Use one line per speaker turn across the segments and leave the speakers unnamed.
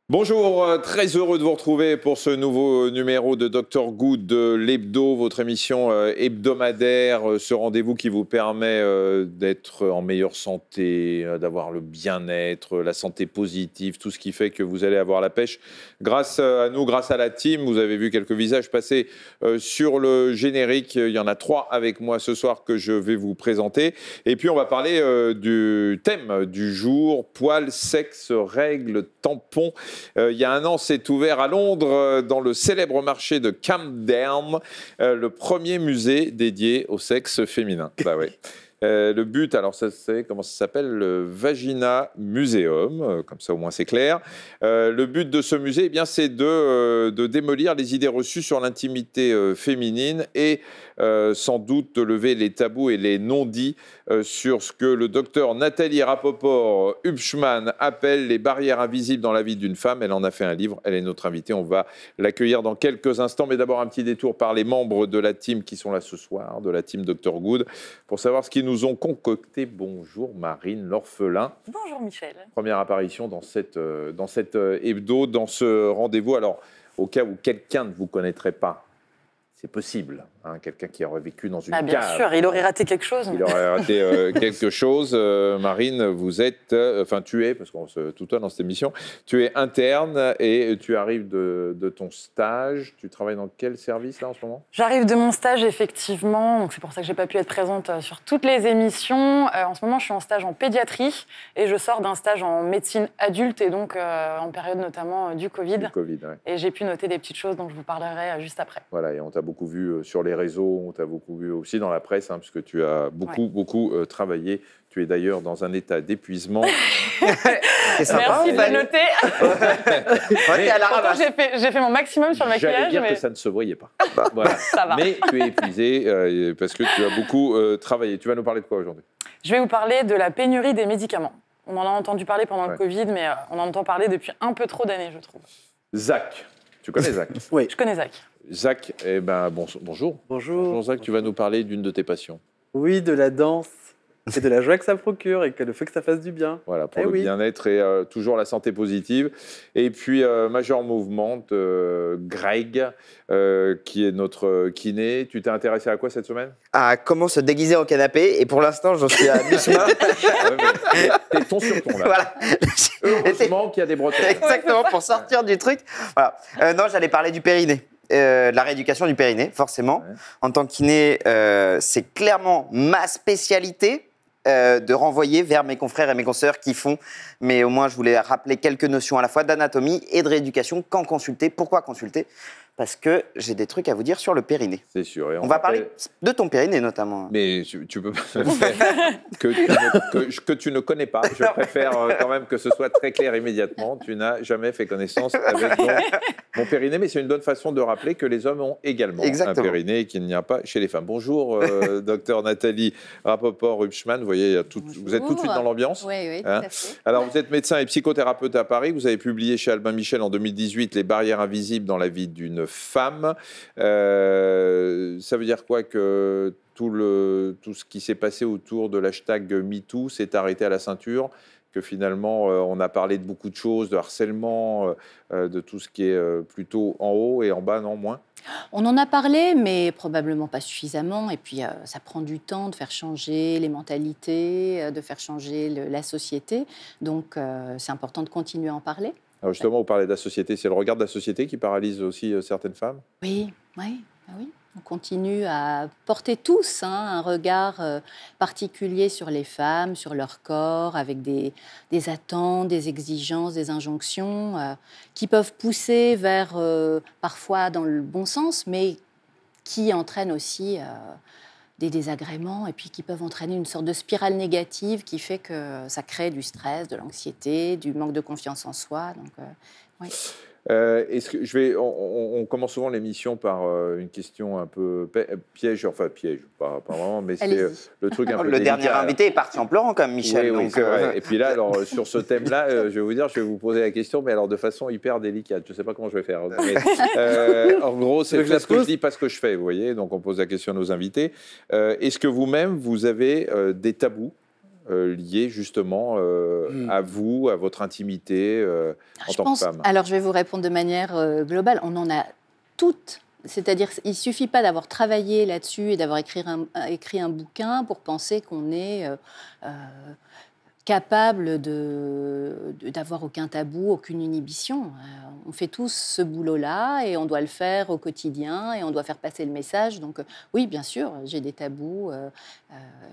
Bonjour, très heureux de vous retrouver pour ce nouveau numéro de Dr Good, l'hebdo, votre émission hebdomadaire, ce rendez-vous qui vous permet d'être en meilleure santé, d'avoir le bien-être, la santé positive, tout ce qui fait que vous allez avoir la pêche. Grâce à nous, grâce à la team, vous avez vu quelques visages passer sur le générique. Il y en a 3 avec moi ce soir que je vais vous présenter. Et puis on va parler du thème du jour, poils, sexe, règles, tampons. Il y a un an, s'est ouvert à Londres, dans le célèbre marché de Camden, le premier musée dédié au sexe féminin. Bah ouais. Le but, alors ça c'est, comment ça s'appelle? Le Vagina Museum, comme ça au moins c'est clair. Le but de ce musée, eh bien, c'est de démolir les idées reçues sur l'intimité féminine et sans doute de lever les tabous et les non-dits sur ce que le docteur Nathalie Rapoport-Hubschmann appelle les barrières invisibles dans la vie d'une femme. Elle en a fait un livre, elle est notre invitée, on va l'accueillir dans quelques instants, mais d'abord un petit détour par les membres de la team qui sont là ce soir, de la team Dr Good, pour savoir ce qu'ils nous ont concocté. Bonjour Marine l'orphelin.
Bonjour Michel.
Première apparition dans cette hebdo, dans ce rendez-vous. Alors, au cas où quelqu'un ne vous connaîtrait pas, c'est possible, hein, quelqu'un qui aurait vécu dans une cave.
Bien sûr, il aurait raté quelque chose.
Il aurait raté quelque chose. Marine, vous êtes, tu es, parce qu'on se tutoie dans cette émission, tu es interne et tu arrives de ton stage. Tu travailles dans quel service là en ce moment?
J'arrive de mon stage, effectivement, donc c'est pour ça que je n'ai pas pu être présente sur toutes les émissions. En ce moment, je suis en stage en pédiatrie et je sors d'un stage en médecine adulte et donc en période notamment du Covid.
Du Covid, ouais.
Et j'ai pu noter des petites choses dont je vous parlerai juste après.
Voilà, et on t'a beaucoup vu sur les réseaux, on t'a beaucoup vu aussi dans la presse, hein, puisque tu as beaucoup travaillé. Tu es d'ailleurs dans un état d'épuisement.
C'est sympa. Merci de noter. J'ai fait mon maximum sur le maquillage.
J'allais dire que ça ne se voyait pas. Voilà.
Ça va.
Mais tu es épuisé parce que tu as beaucoup travaillé. Tu vas nous parler de quoi aujourd'hui?
Je vais vous parler de la pénurie des médicaments. On en a entendu parler pendant le Covid, mais on en entend parler depuis un peu trop d'années, je trouve.
Zach. Tu connais Zach?
Oui. Je connais Zach.
Zach, bonjour. Bonjour Zach, tu vas nous parler d'une de tes passions.
Oui, de la danse et de la joie que ça procure et que le fait que ça fasse du bien.
Voilà, pour le bien-être et toujours la santé positive. Et puis, Major Movement, Greg, qui est notre kiné. Tu t'es intéressé à quoi cette semaine?
À comment se déguiser en canapé. Et pour l'instant, j'en suis à mi-chemin.
T'es ton sur ton, là.
Voilà.
Heureusement qu'il y a des bretelles.
Exactement, pour sortir du truc. Voilà. Non, j'allais parler du périnée. De la rééducation du périnée, forcément. Ouais. En tant que kiné, c'est clairement ma spécialité. De renvoyer vers mes confrères et mes consoeurs qui font, mais au moins je voulais rappeler quelques notions à la fois d'anatomie et de rééducation. Quand consulter? Pourquoi consulter? Parce que j'ai des trucs à vous dire sur le périnée.
C'est sûr. Et
on va parler de ton périnée notamment.
Mais tu peux pas faire que tu ne connais pas. Je préfère quand même que ce soit très clair immédiatement. Tu n'as jamais fait connaissance avec mon périnée, mais c'est une bonne façon de rappeler que les hommes ont également un périnée et qu'il n'y a pas chez les femmes. Bonjour, docteur Nathalie Rapoport-Hubschmann. Vous voyez, vous êtes tout de suite dans l'ambiance.
Oui, tout à fait.
Alors, vous êtes médecin et psychothérapeute à Paris. Vous avez publié chez Albin Michel en 2018 Les barrières invisibles dans la vie d'une femme. Ça veut dire quoi que tout ce qui s'est passé autour de l'hashtag MeToo s'est arrêté à la ceinture, que finalement on a parlé de beaucoup de choses, de harcèlement, de tout ce qui est plutôt en haut et en bas, non moins?
On en a parlé, mais probablement pas suffisamment. Et puis, ça prend du temps de faire changer les mentalités, de faire changer la société. Donc, c'est important de continuer à en parler.
Alors justement, vous parlez de la société. C'est le regard de la société qui paralyse aussi certaines femmes?
Oui. On continue à porter tous un regard particulier sur les femmes, sur leur corps, avec des attentes, des exigences, des injonctions qui peuvent pousser vers, parfois dans le bon sens, mais qui entraînent aussi des désagréments et puis qui peuvent entraîner une sorte de spirale négative qui fait que ça crée du stress, de l'anxiété, du manque de confiance en soi. Donc, oui.
Est-ce que on commence souvent l'émission par une question un peu piège, enfin piège, pas vraiment, mais c'est
Allez-y.
le truc un peu
Le dernier
délicat.
invité est parti en pleurant comme Michel.
Oui,
donc,
c'est vrai. Et puis là, alors, sur ce thème-là, je vais vous dire, je vais vous poser la question, mais alors de façon hyper délicate. Je ne sais pas comment je vais faire. Mais, en gros, c'est ce que je dis, pas ce que je fais, vous voyez. Donc, on pose la question à nos invités. Est-ce que vous-même, vous avez des tabous liés justement à vous, à votre intimité en tant que femme?
Alors, je vais vous répondre de manière globale. On en a toutes. C'est-à-dire, il ne suffit pas d'avoir travaillé là-dessus et d'avoir écrit un bouquin pour penser qu'on est capable d'avoir aucun tabou, aucune inhibition. On fait tous ce boulot-là et on doit le faire au quotidien et on doit faire passer le message. Donc oui, bien sûr, j'ai des tabous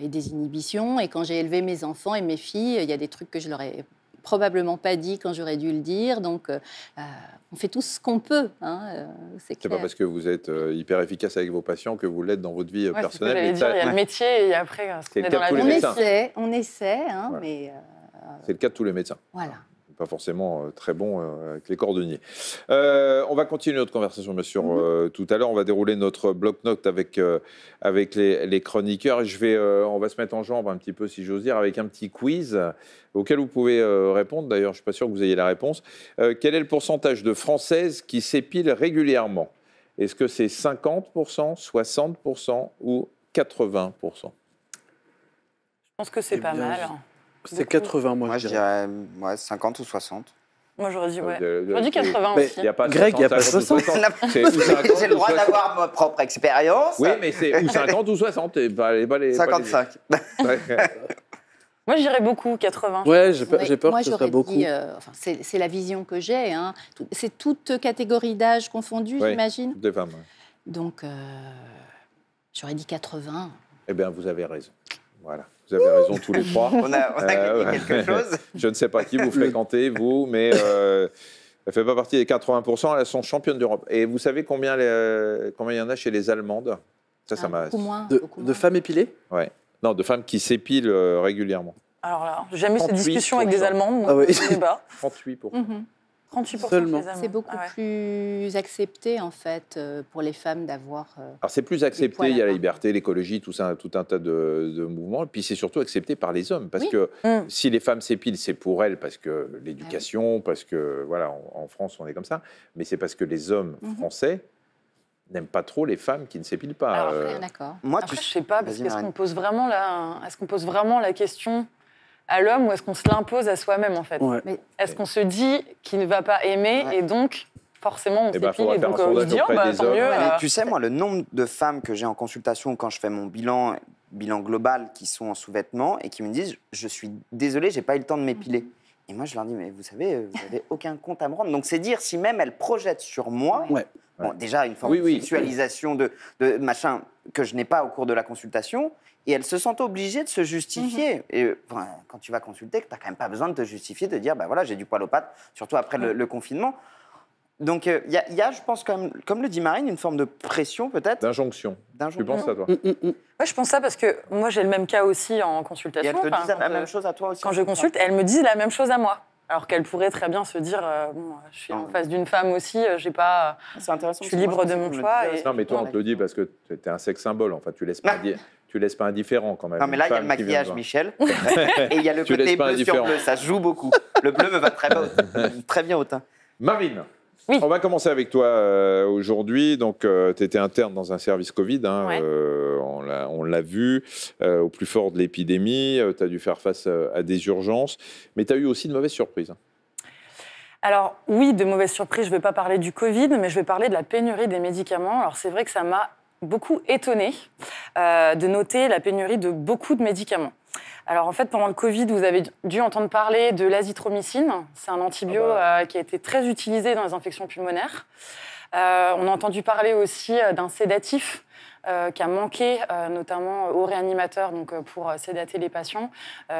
et des inhibitions. Et quand j'ai élevé mes enfants et mes filles, il y a des trucs que je leur ai probablement pas dit quand j'aurais dû le dire. Donc, on fait tout ce qu'on peut. C'est
C'est
clair.
pas parce que vous êtes hyper efficace avec vos patients que vous l'êtes dans votre vie
Ouais,
personnelle.
c'est ce que j'allais dire, il y a le métier et après, ce
C'est
qu'on est
le
dans
cas
la
de tous les
vie.
médecins.
On essaie,
Voilà.
mais
C'est le cas de tous les médecins.
voilà.
Pas forcément très bon avec les cordonniers. On va continuer notre conversation, bien sûr, tout à l'heure. On va dérouler notre bloc-notes avec les chroniqueurs. Et on va se mettre en jambe un petit peu, si j'ose dire, avec un petit quiz auquel vous pouvez répondre. D'ailleurs, je ne suis pas sûr que vous ayez la réponse. Quel est le pourcentage de Françaises qui s'épilent régulièrement? Est-ce que c'est 50%, 60% ou 80%?
Je pense que c'est
Eh
pas
bien,
mal.
C'est 80, moi,
moi,
je
je
dirais.
dirais 50 ou 60.
Moi, j'aurais dit, ouais.
Euh,
J'aurais dit 80
mais-
aussi.
Il n'y a pas
Greg, il y a pas
60. C'est ou 50
J'ai le
ou
droit
60.
d'avoir ma propre expérience.
Oui, mais c'est ou 50 ou 60. Et pas les
55.
Ouais.
Moi, je dirais beaucoup, 80.
Ouais, j'ai peur
Oui,
que
moi,
ce soit
j'aurais
beaucoup.
dit, c'est la vision que j'ai. C'est toute catégorie d'âge confondue,
Oui.
j'imagine.
Des femmes. Ouais.
Donc, j'aurais dit 80.
Eh bien, vous avez raison. Voilà, vous avez raison tous les trois.
On a gagné
ouais.
quelque chose.
Je ne sais pas qui vous fréquentez, vous, mais elle ne fait pas partie des 80%. Elles sont championnes d'Europe. Et vous savez combien il y en a chez les Allemandes? Ça m'a...
Beaucoup moins.
De,
beaucoup
de
moins.
femmes épilées?
Ouais. Non, de femmes qui s'épilent régulièrement.
Alors là, j'ai jamais eu cette
38%.
discussion avec des Allemands, donc
Ah oui.
je sais pas.
38%.
38%
Seulement.
chez les Allemands.
C'est beaucoup
Ah ouais.
plus accepté, en fait, pour les femmes d'avoir...
Alors, c'est plus accepté,
poils
il y a
à
la
part.
liberté, l'écologie, tout ça, tout un tas de mouvements. Et puis, c'est surtout accepté par les hommes. Parce
Oui.
que
Mm.
si les femmes s'épilent, c'est pour elles, parce que l'éducation, parce que, voilà, en France, on est comme ça. Mais c'est parce que les hommes français n'aiment pas trop les femmes qui ne s'épilent pas.
Alors,
D'accord.
Moi,
Après, je sais pas, parce
Vas-y,
qu'est-ce
Marine.
qu'on pose vraiment la question à l'homme ou est-ce qu'on se l'impose à soi-même, en fait?
Ouais.
Est-ce qu'on se dit qu'il ne va pas aimer
Ouais.
et donc, forcément, on
Eh ben,
s'épile
faudra
et
faire
donc
un
il
sondage
se dit, oh,
auprès
bah,
des
tant
hommes.
mieux.
Mais tu sais, moi, le nombre de femmes que j'ai en consultation quand je fais mon bilan global qui sont en sous-vêtements et qui me disent je suis désolée, j'ai pas eu le temps de m'épiler. Et moi, je leur dis mais vous savez, vous n'avez aucun compte à me rendre. Donc, c'est dire si même elles projettent sur moi,
Ouais.
bon, déjà une forme
Oui,
de
oui.
sexualisation de machin que je n'ai pas au cours de la consultation. Et elles se sentent obligées de se justifier. Et enfin, quand tu vas consulter, tu n'as quand même pas besoin de te justifier, de dire, bah voilà, j'ai du poil aux pattes, surtout après le confinement. Donc, il y a, je pense, comme le dit Marine, une forme de pression, peut-être.
D'injonction. Tu penses à toi?
Ouais, je pense ça parce que moi, j'ai le même cas aussi en
Et
consultation.
elles te
Enfin,
disent la
quand,
même chose à toi aussi.
quand je consulte, elles me disent la même chose à moi. Alors qu'elles pourraient très bien se dire, bon, je suis en face d'une femme aussi, j'ai pas,
C'est intéressant.
je suis libre de mon choix. Et...
Non, mais toi, on te le dit parce que tu es un sexe symbole. Enfin, tu laisses pas, tu laisses pas indifférent quand même.
Non, mais là, il y a
Une
le
femme qui vient
maquillage,
de voir.
Michel. Et il y a le
Tu
côté
laisses pas
bleu sur
indifférent.
bleu. Ça se joue beaucoup. Le bleu me va très bien au teint.
Marine,
Oui.
on va commencer avec toi aujourd'hui. Donc, tu étais interne dans un service Covid. Hein,
Ouais.
on l'a vu au plus fort de l'épidémie. Tu as dû faire face à des urgences. Mais tu as eu aussi de mauvaises surprises.
Alors oui, de mauvaises surprises, je ne vais pas parler du Covid, mais je vais parler de la pénurie des médicaments. Alors c'est vrai que ça m'a beaucoup étonnée de noter la pénurie de beaucoup de médicaments. Alors en fait, pendant le Covid, vous avez dû entendre parler de l'azithromycine. C'est un antibio qui a été très utilisé dans les infections pulmonaires. On a entendu parler aussi d'un sédatif qui a manqué notamment aux réanimateurs donc, pour sédater les patients.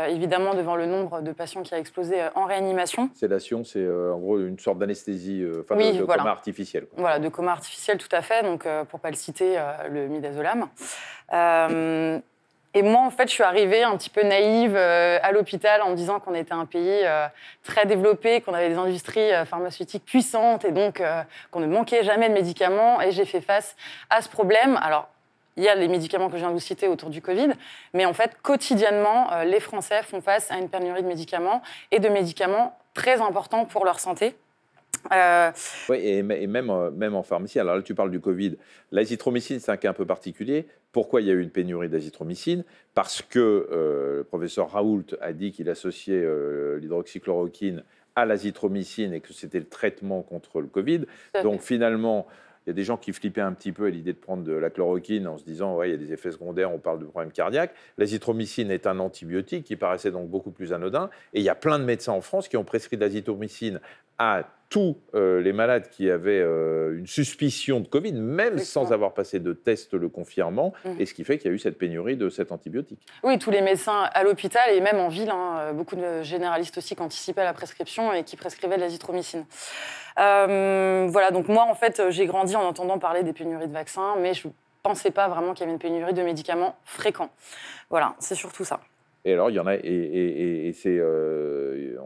Évidemment, devant le nombre de patients qui a explosé en réanimation.
Sédation, c'est en gros une sorte d'anesthésie,
Oui,
de
voilà.
coma artificiel. Quoi.
Voilà, de coma artificiel, tout à fait. Donc, pour ne pas le citer, le midazolam. Et moi, en fait, je suis arrivée un petit peu naïve à l'hôpital en me disant qu'on était un pays très développé, qu'on avait des industries pharmaceutiques puissantes et donc qu'on ne manquait jamais de médicaments. Et j'ai fait face à ce problème. Alors, il y a les médicaments que je viens de vous citer autour du Covid, mais en fait, quotidiennement, les Français font face à une pénurie de médicaments et de médicaments très importants pour leur santé.
Oui, et même en pharmacie. Alors là, tu parles du Covid. L'azithromycine, c'est un cas un peu particulier. Pourquoi il y a eu une pénurie d'azithromycine? Parce que le professeur Raoult a dit qu'il associait l'hydroxychloroquine à l'azithromycine et que c'était le traitement contre le Covid. Donc finalement, il y a des gens qui flippaient un petit peu à l'idée de prendre de la chloroquine en se disant ouais, il y a des effets secondaires, on parle de problèmes cardiaques. L'azithromycine est un antibiotique qui paraissait donc beaucoup plus anodin. Et il y a plein de médecins en France qui ont prescrit de l'azithromycine à tous les malades qui avaient une suspicion de Covid, même sans avoir passé de test le confirmant, et ce qui fait qu'il y a eu cette pénurie de cet antibiotique.
Oui, tous les médecins à l'hôpital et même en ville, beaucoup de généralistes aussi qui anticipaient la prescription et qui prescrivaient de l'azithromycine. Voilà, donc moi, en fait, j'ai grandi en entendant parler des pénuries de vaccins, mais je ne pensais pas vraiment qu'il y avait une pénurie de médicaments fréquents. Voilà, c'est surtout ça.
Et alors, il y en a,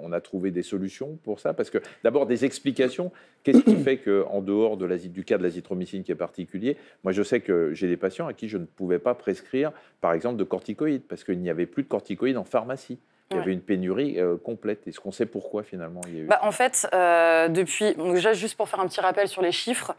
on a trouvé des solutions pour ça, parce que d'abord des explications. Qu'est-ce qui fait qu'en dehors du cas de l'azithromycine qui est particulier, moi je sais que j'ai des patients à qui je ne pouvais pas prescrire, par exemple, de corticoïdes, parce qu'il n'y avait plus de corticoïdes en pharmacie. Il y avait une pénurie complète. Est-ce qu'on sait pourquoi finalement il y a eu...
En fait, depuis, donc déjà juste pour faire un petit rappel sur les chiffres,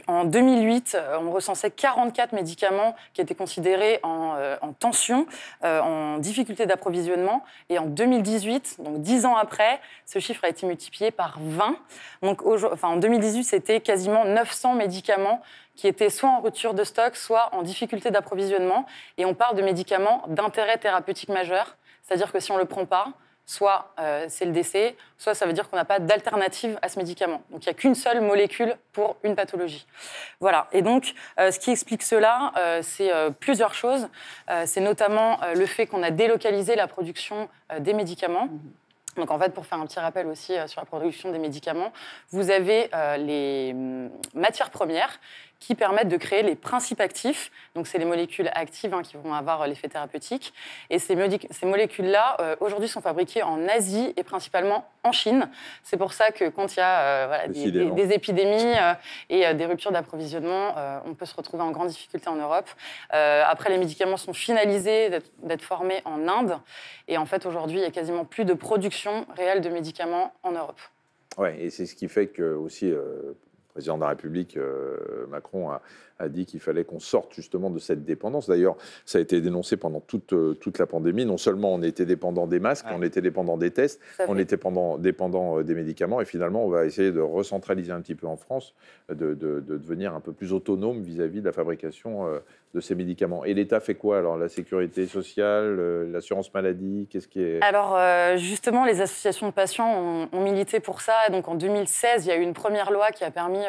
en 2008, on recensait 44 médicaments qui étaient considérés en tension, en difficulté d'approvisionnement. Et en 2018, donc 10 ans après, ce chiffre a été multiplié par 20. Donc en 2018, c'était quasiment 900 médicaments qui étaient soit en rupture de stock, soit en difficulté d'approvisionnement. Et on parle de médicaments d'intérêt thérapeutique majeur. C'est-à-dire que si on ne le prend pas, soit c'est le décès, soit ça veut dire qu'on n'a pas d'alternative à ce médicament. Donc il n'y a qu'une seule molécule pour une pathologie. Voilà. Et donc ce qui explique cela, c'est plusieurs choses. C'est notamment le fait qu'on a délocalisé la production des médicaments. Donc en fait, pour faire un petit rappel aussi sur la production des médicaments, vous avez les matières premières qui permettent de créer les principes actifs. Donc c'est les molécules actives qui vont avoir l'effet thérapeutique. Et ces molécules-là, aujourd'hui, sont fabriquées en Asie et principalement en Chine. C'est pour ça que quand il y a des épidémies et des ruptures d'approvisionnement, on peut se retrouver en grande difficulté en Europe. Après, les médicaments sont finalisés d'être formés en Inde. Et en fait, aujourd'hui, il n'y a quasiment plus de production réelle de médicaments en Europe.
Oui, et c'est ce qui fait que aussi... le président de la République, Macron, a dit qu'il fallait qu'on sorte justement de cette dépendance. D'ailleurs, ça a été dénoncé pendant toute la pandémie. Non seulement on était dépendant des masques, on était dépendant des tests, on était dépendant des médicaments. Et finalement, on va essayer de recentraliser un petit peu en France, de devenir un peu plus autonome vis-à-vis de la fabrication de ces médicaments. Et l'État fait quoi alors? La sécurité sociale, l'assurance maladie, qu'est-ce qui est...
Alors justement, les associations de patients ont milité pour ça. Et donc en 2016, il y a eu une première loi qui a permis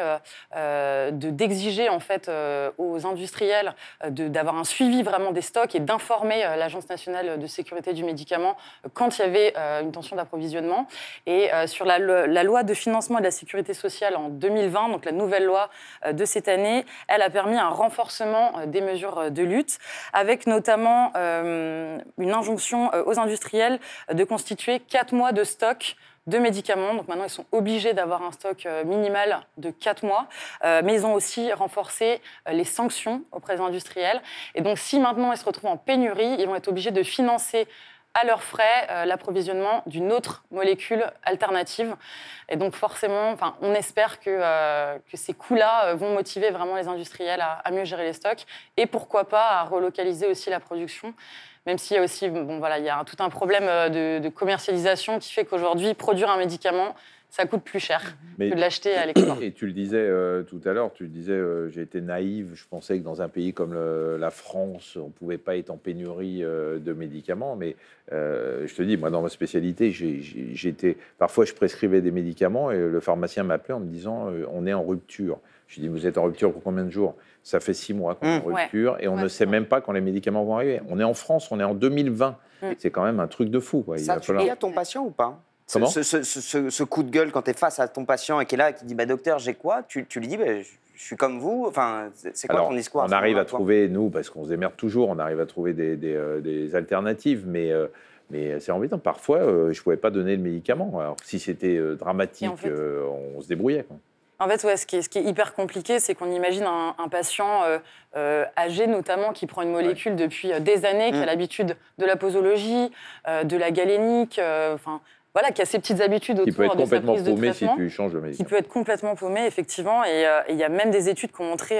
d'exiger en fait aux industriels d'avoir un suivi vraiment des stocks et d'informer l'Agence nationale de sécurité du médicament quand il y avait une tension d'approvisionnement. Et sur la loi de financement de la sécurité sociale en 2020, donc la nouvelle loi de cette année, elle a permis un renforcement des mesures de lutte, avec notamment une injonction aux industriels de constituer 4 mois de stock de médicaments. Donc maintenant, ils sont obligés d'avoir un stock minimal de 4 mois. Mais ils ont aussi renforcé les sanctions auprès des industriels. Et donc, si maintenant ils se retrouvent en pénurie, ils vont être obligés de financer à leurs frais l'approvisionnement d'une autre molécule alternative. Et donc forcément, on espère que ces coûts-là vont motiver vraiment les industriels à mieux gérer les stocks et pourquoi pas à relocaliser aussi la production. Même s'il y a aussi, il y a tout un problème de commercialisation qui fait qu'aujourd'hui, produire un médicament, ça coûte plus cher que de l'acheter à l'export.
Et tu le disais tout à l'heure, j'ai été naïve, je pensais que dans un pays comme la France, on ne pouvait pas être en pénurie de médicaments, mais je te dis, moi dans ma spécialité, parfois je prescrivais des médicaments et le pharmacien m'appelait en me disant on est en rupture. Je lui dis, vous êtes en rupture pour combien de jours? Ça fait 6 mois qu'on est en rupture et on ne sait même pas quand les médicaments vont arriver. On est en France, on est en 2020. C'est quand même un truc de fou.
Ça, tu dis à ton patient ou pas?
Comment
ce coup de gueule quand tu es face à ton patient et qui est là et qui dit docteur, j'ai quoi, tu lui dis je suis comme vous. Enfin, c'est quoi
Alors,
ton histoire?
on arrive à trouver, nous, parce qu'on se démerde toujours, on arrive à trouver des alternatives, mais c'est embêtant. Parfois, je ne pouvais pas donner le médicament. Alors, si c'était dramatique,
en fait,
on se débrouillait, quoi.
En fait, ouais, ce qui est hyper compliqué, c'est qu'on imagine un patient âgé notamment qui prend une molécule depuis des années, qui a l'habitude de la posologie, de la galénique, voilà, qui a ses petites habitudes
Qui peut
autour
être
de sa
complètement
prise de
paumé si
traitement.
tu changes de
Qui
médicament.
peut être complètement paumé, effectivement. Et il y a même des études qui ont montré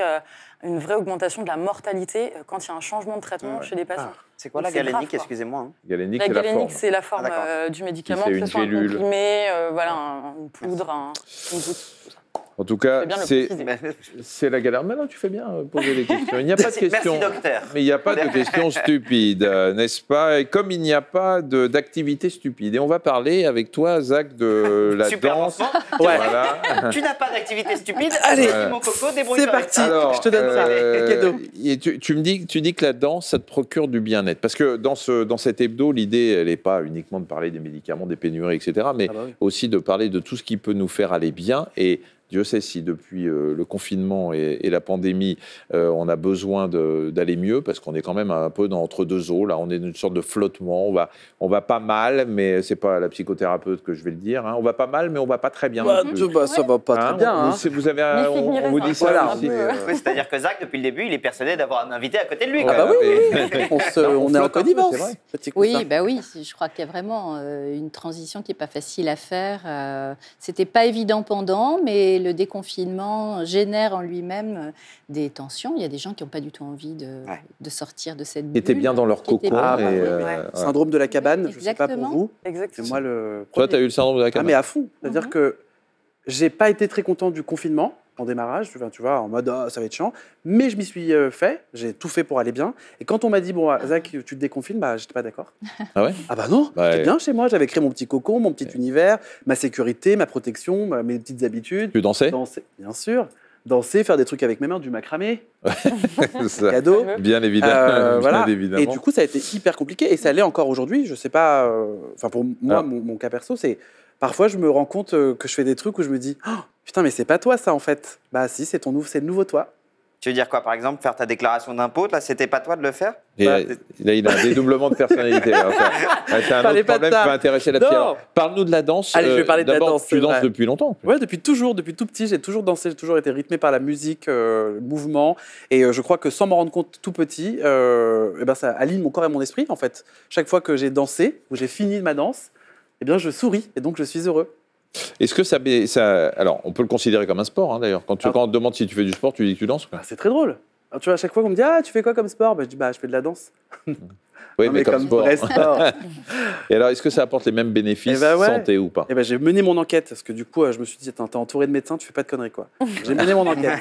une vraie augmentation de la mortalité quand il y a un changement de traitement chez les patients.
C'est quoi
Donc,
la
c'est grave,
galénique?
quoi.
Excusez-moi. Hein.
Galénique,
La
c'est la
galénique,
forme.
c'est la forme
d'accord.
du médicament,
C'est
que
une
ce soit un
gélule.
comprimé, voilà, une poudre, une goutte. Tout ça.
En tout cas,
C'est bien de le
c'est
préciser.
c'est la galère. Maintenant, tu fais bien poser des questions. Il n'y a pas de questions.
Merci, docteur.
Mais il n'y a pas de questions stupides, n'est-ce pas? Et comme il n'y a pas d'activité stupide. Et on va parler avec toi, Zach, de la
Super
danse.
lancement.
Voilà.
Tu n'as pas d'activité stupide.
Allez,
Vas-y, mon coco, débrouille-toi.
c'est parti.
Alors,
je te donne ça. Cadeau.
et tu dis que la danse, ça te procure du bien-être. Parce que dans cet hebdo, l'idée, elle n'est pas uniquement de parler des médicaments, des pénuries, etc., mais
Ah bah oui.
aussi de parler de tout ce qui peut nous faire aller bien. Et Dieu sait si depuis le confinement et la pandémie, on a besoin d'aller mieux, parce qu'on est quand même un peu entre deux eaux. Là, on est dans une sorte de flottement. On va pas mal, mais c'est pas la psychothérapeute que je vais le dire. Hein. On va pas mal, mais on va pas très bien. non plus.
Ça va pas
Hein,
très bien. Hein.
Vous avez
Mi-figue,
on vous
mi-raisin.
dit ça
Voilà.
aussi.
Oui, c'est-à-dire que Zach, depuis le début, il est persuadé d'avoir un invité à côté de lui.
Ah
quoi.
bah oui,
mais-
on est en
flotte un peu,
connivence.
c'est vrai.
Petit
Oui,
coussin.
bah oui, je crois qu'il y a vraiment une transition qui n'est pas facile à faire. C'était pas évident pendant, mais le déconfinement génère en lui-même des tensions. Il y a des gens qui n'ont pas du tout envie de sortir de cette bulle.
Qui étaient bien dans leur
qui étaient
cocon.
bien.
et,
oui,
ouais.
Syndrome de la cabane, je sais pas pour
Exactement.
vous. C'est
Exactement.
moi le
Toi,
premier.
tu as eu le syndrome de la
Ah,
cabane.
mais à fond. C'est-à-dire que j'ai pas été très content du confinement en démarrage, tu vois, en mode ça va être chiant, mais je m'y suis fait, j'ai tout fait pour aller bien. Et quand on m'a dit, bon, Zach, tu te déconfines, bah, j'étais pas d'accord.
Ah ouais?
Ah bah non,
Ouais.
j'étais bien chez moi, j'avais créé mon petit cocon, mon petit univers, ma sécurité, ma protection, mes petites habitudes.
Tu dansais?
Danser, bien sûr. Danser, faire des trucs avec mes mains, du macramé,
Ça,
cadeau.
bien évidemment.
Voilà.
Bien évidemment.
Et du coup, ça a été hyper compliqué. Et ça l'est encore aujourd'hui. Je sais pas. Enfin, pour moi,
Ah.
mon cas perso, c'est. Parfois, je me rends compte que je fais des trucs où je me dis oh, putain, mais c'est pas toi, ça, en fait. Bah, si, c'est le nouveau toi.
Tu veux dire quoi, par exemple, faire ta déclaration d'impôt, là, c'était pas toi de le faire?
Et là, il a un dédoublement de personnalité. Là. C'est un
Parlez
autre
pas de
problème
ça.
qui va intéresser la
Non.
psy. Alors, parle-nous de la danse.
Allez, je vais parler de la
D'abord,
danse,
Tu
c'est
danses
vrai.
depuis longtemps.
Ouais, depuis toujours, depuis tout petit, j'ai toujours dansé, j'ai toujours été rythmé par la musique, le mouvement. Et je crois que sans m'en rendre compte tout petit, eh ben, ça aligne mon corps et mon esprit, en fait. Chaque fois que j'ai dansé, ou j'ai fini ma danse, eh bien, je souris et donc je suis heureux.
Est-ce que ça. Alors, on peut le considérer comme un sport, hein, d'ailleurs. Quand on te demande si tu fais du sport, tu dis que tu danses. Quoi.
Ah, c'est très drôle. Alors, tu vois, à chaque fois qu'on me dit ah, tu fais quoi comme sport, bah, je dis bah, je fais de la danse.
Oui,
Non,
mais comme sport.
vrai sport.
Et alors, est-ce que ça apporte les mêmes bénéfices
Eh ben ouais.
santé ou pas?
Eh ben, j'ai mené mon enquête, parce que du coup, je me suis dit, attends, t'es entouré de médecins, tu fais pas de conneries, quoi. J'ai mené mon enquête.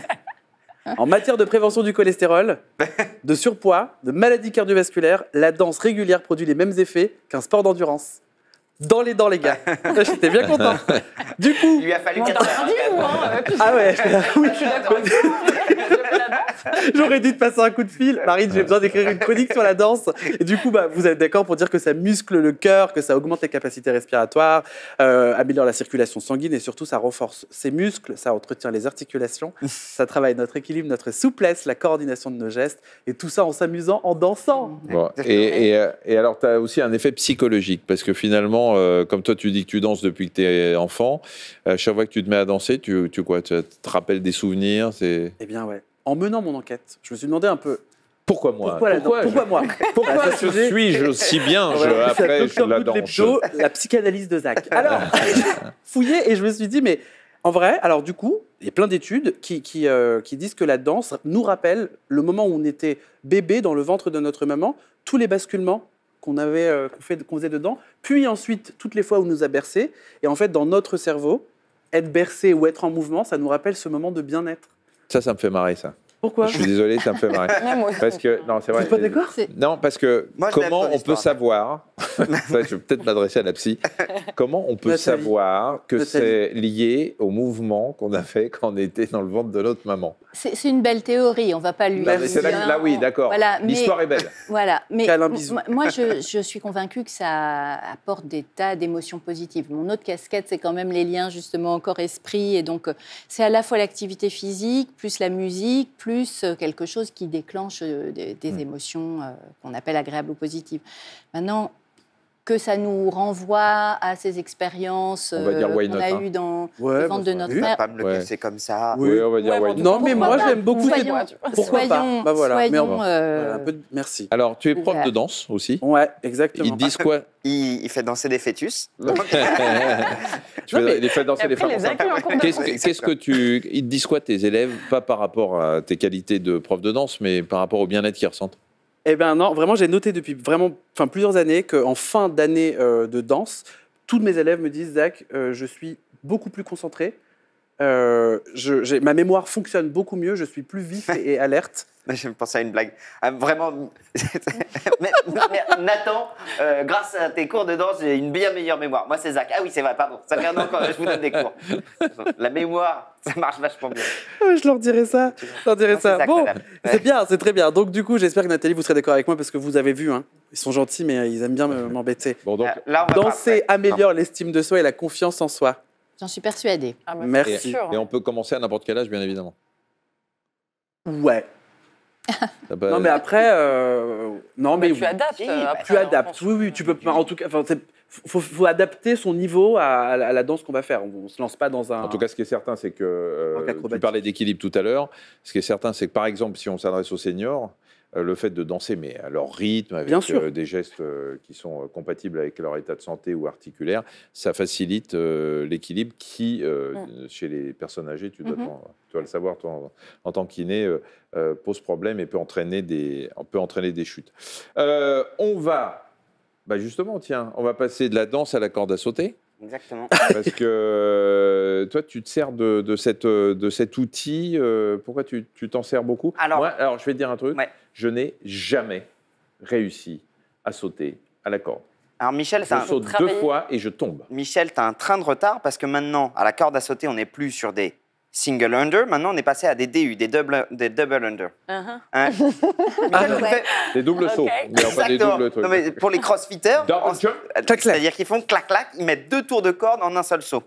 En matière de prévention du cholestérol, de surpoids, de maladies cardiovasculaires, la danse régulière produit les mêmes effets qu'un sport d'endurance. Dans les dents, les gars. J'étais bien content. Du coup...
Il lui a fallu
Bon,
4
t'as rien dit,
heures.
vous, hein,
Ah ouais, oui.
Je suis d'accord avec toi. J'ai fait la danse.
J'aurais dû te passer un coup de fil. Marine, j'ai besoin d'écrire une chronique sur la danse. Et du coup, bah, vous êtes d'accord pour dire que ça muscle le cœur, que ça augmente les capacités respiratoires, améliore la circulation sanguine et surtout, ça renforce ses muscles, ça entretient les articulations, ça travaille notre équilibre, notre souplesse, la coordination de nos gestes et tout ça en s'amusant, en dansant.
Bon. Et alors, tu as aussi un effet psychologique, parce que finalement, comme toi, tu dis que tu danses depuis que tu es enfant, chaque fois que tu te mets à danser, tu te rappelles des souvenirs.
Eh bien, ouais. En menant mon enquête, je me suis demandé un peu
Pourquoi moi?
pourquoi la danse, pourquoi moi.
Pourquoi
Bah, ça
je suis si bien
Voilà, c'est
après
Dr.
la
Good
danse?
Lepcho, la psychanalyse de Zach. Alors, j'ai fouillé et je me suis dit, mais en vrai, alors du coup, il y a plein d'études qui disent que la danse nous rappelle le moment où on était bébé dans le ventre de notre maman, tous les basculements qu'on faisait dedans, puis ensuite toutes les fois où on nous a bercés. Et en fait, dans notre cerveau, être bercé ou être en mouvement, ça nous rappelle ce moment de bien-être.
Ça me fait marrer, ça.
Pourquoi?
Je suis désolé, ça me fait marrer.
Ouais, moi aussi,
Parce
ça me
que,
fait
non, c'est
Vous
vrai.
n'êtes pas d'accord?
Non, parce que
Moi, je l'aime,
comment
ton
on peut
histoire.
savoir Ça, je vais peut-être m'adresser à la psy. Comment on peut
Nathalie.
savoir que
Nathalie.
c'est lié au mouvement qu'on a fait quand on était dans le ventre de notre maman?
C'est une belle théorie, on ne va pas lui...
Non, mais c'est là, oui, d'accord.
Voilà, mais-
L'histoire est belle.
Voilà, mais
Câlin, bisous.
moi je suis convaincue que ça apporte des tas d'émotions positives. Mon autre casquette, c'est quand même les liens justement corps-esprit, et donc c'est à la fois l'activité physique, plus la musique, plus quelque chose qui déclenche des émotions qu'on appelle agréables ou positives. Maintenant, que ça nous renvoie à ces expériences
On va dire why
qu'on
not,
a
hein.
eues dans
Ouais,
le ventre de
bah,
notre
oui.
mère.
Pas me le
Ouais.
casser comme ça.
Oui.
on va dire
Ouais,
why
bon,
not.
Non, mais
Pourquoi
moi,
pas
j'aime beaucoup ces...
Soyons-
Pourquoi pas Bah voilà. Mais
soyons,
voilà, un peu de- Merci.
Alors, tu es prof
Ouvert.
de danse aussi.
Ouais, exactement.
Ils disent quoi?
Il fait danser des fœtus.
Tu
Non, mais-
les fais danser
Et
les
après,
femmes
les
enceintes.
inclut en cours de
Qu'est-ce que tu... Ils te disent quoi, tes élèves? Pas par rapport à tes qualités de prof de danse, mais par rapport au bien-être qu'ils ressentent.
Eh bien non, vraiment, j'ai noté depuis plusieurs années qu'en fin d'année de danse, tous mes élèves me disent, Zach, je suis beaucoup plus concentré, ma mémoire fonctionne beaucoup mieux, je suis plus vif et alerte.
Je me pensais à une blague. Ah, vraiment. mais Nathan, grâce à tes cours de danse, j'ai une bien meilleure mémoire. Moi, c'est Zach. Ah oui, c'est vrai, pardon. Ça fait un an que je vous donne des cours. La mémoire, ça marche vachement bien.
Je leur dirais ça. Je leur dirais
Non,
ça.
c'est Zach,
Bon,
madame.
c'est bien, c'est très bien. Donc du coup, j'espère que Nathalie, vous serez d'accord avec moi parce que vous avez vu, hein, ils sont gentils, mais ils aiment bien m'embêter.
Bon, donc,
Là, on va
Danser
pas-
améliore l'estime de soi et la confiance en soi.
J'en suis persuadée.
Ah, bah,
Merci.
c'est sûr.
et on peut commencer à n'importe quel âge, bien évidemment.
Ouais.
T'as pas-
Non, mais après, non, mais
Mais
oui.
tu adaptes.
Si,
après,
Tu adaptes. Oui, oui, tu peux. En tout cas, faut adapter son niveau à la danse qu'on va faire. On se lance pas dans un.
En tout cas, ce qui est certain, c'est que
Manque
tu
acrobatique.
parlais d'équilibre tout à l'heure. Ce qui est certain, c'est que par exemple, si on s'adresse aux seniors, le fait de danser, mais à leur rythme, avec
Bien sûr.
des gestes qui sont compatibles avec leur état de santé ou articulaire, ça facilite l'équilibre qui, chez les personnes âgées, tu dois le savoir, toi, en tant qu'iné, pose problème et peut entraîner des chutes. On va, justement, tiens, on va passer de la danse à la corde à sauter.
Exactement.
Parce que toi, tu te sers de cet outil. Pourquoi tu t'en sers beaucoup?
Alors-
Moi, je vais te dire un truc.
Ouais.
Je n'ai jamais réussi à sauter à la corde.
Alors, Michel,
Je
t'as
saute deux
travailler.
fois et je tombe.
un train de retard parce que maintenant, à la corde à sauter, on n'est plus sur des single under. Maintenant, on est passé à des DU, des double under.
Uh-huh.
Hein Michel,
ouais.
tu fais-
Des doubles
Ok.
sauts. Mais enfin, des
Exactement.
doubles trucs.
Non, mais pour les crossfitters,
Double jump.
c'est-à-dire qu'ils font clac-clac, ils mettent 2 tours de corde en un seul saut.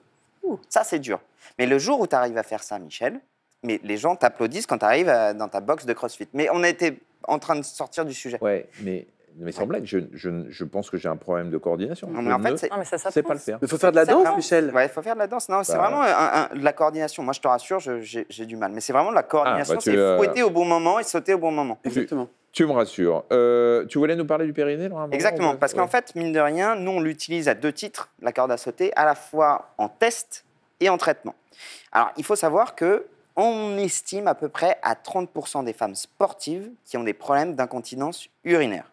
Ça, c'est dur. Mais le jour où tu arrives à faire ça, Michel, mais les gens t'applaudissent quand tu arrives dans ta box de crossfit. Mais on a été en train de sortir du sujet.
Ouais, mais sans blague, je pense que j'ai un problème de coordination.
Non,
Je
mais en
ne
fait, c'est...
Non, mais ça
sais pas le
s'apprend.
faire.
Mais faut faire de la
Ça
danse,
prend-
Michel.
Ouais, il faut faire de la danse. Non, c'est
Bah.
vraiment de la coordination. Moi, je te rassure, j'ai du mal. Mais c'est vraiment de la coordination.
tu,
C'est fouetter au bon moment et sauter au bon moment.
Exactement.
Tu me rassures. Tu voulais nous parler du périnée, Laurent, à un moment,
Exactement.
ou-
Parce
ouais.
qu'en fait, mine de rien, nous, on l'utilise à 2 titres, la corde à sauter, à la fois en test et en traitement. Alors, il faut savoir que on estime à peu près à 30% des femmes sportives qui ont des problèmes d'incontinence urinaire.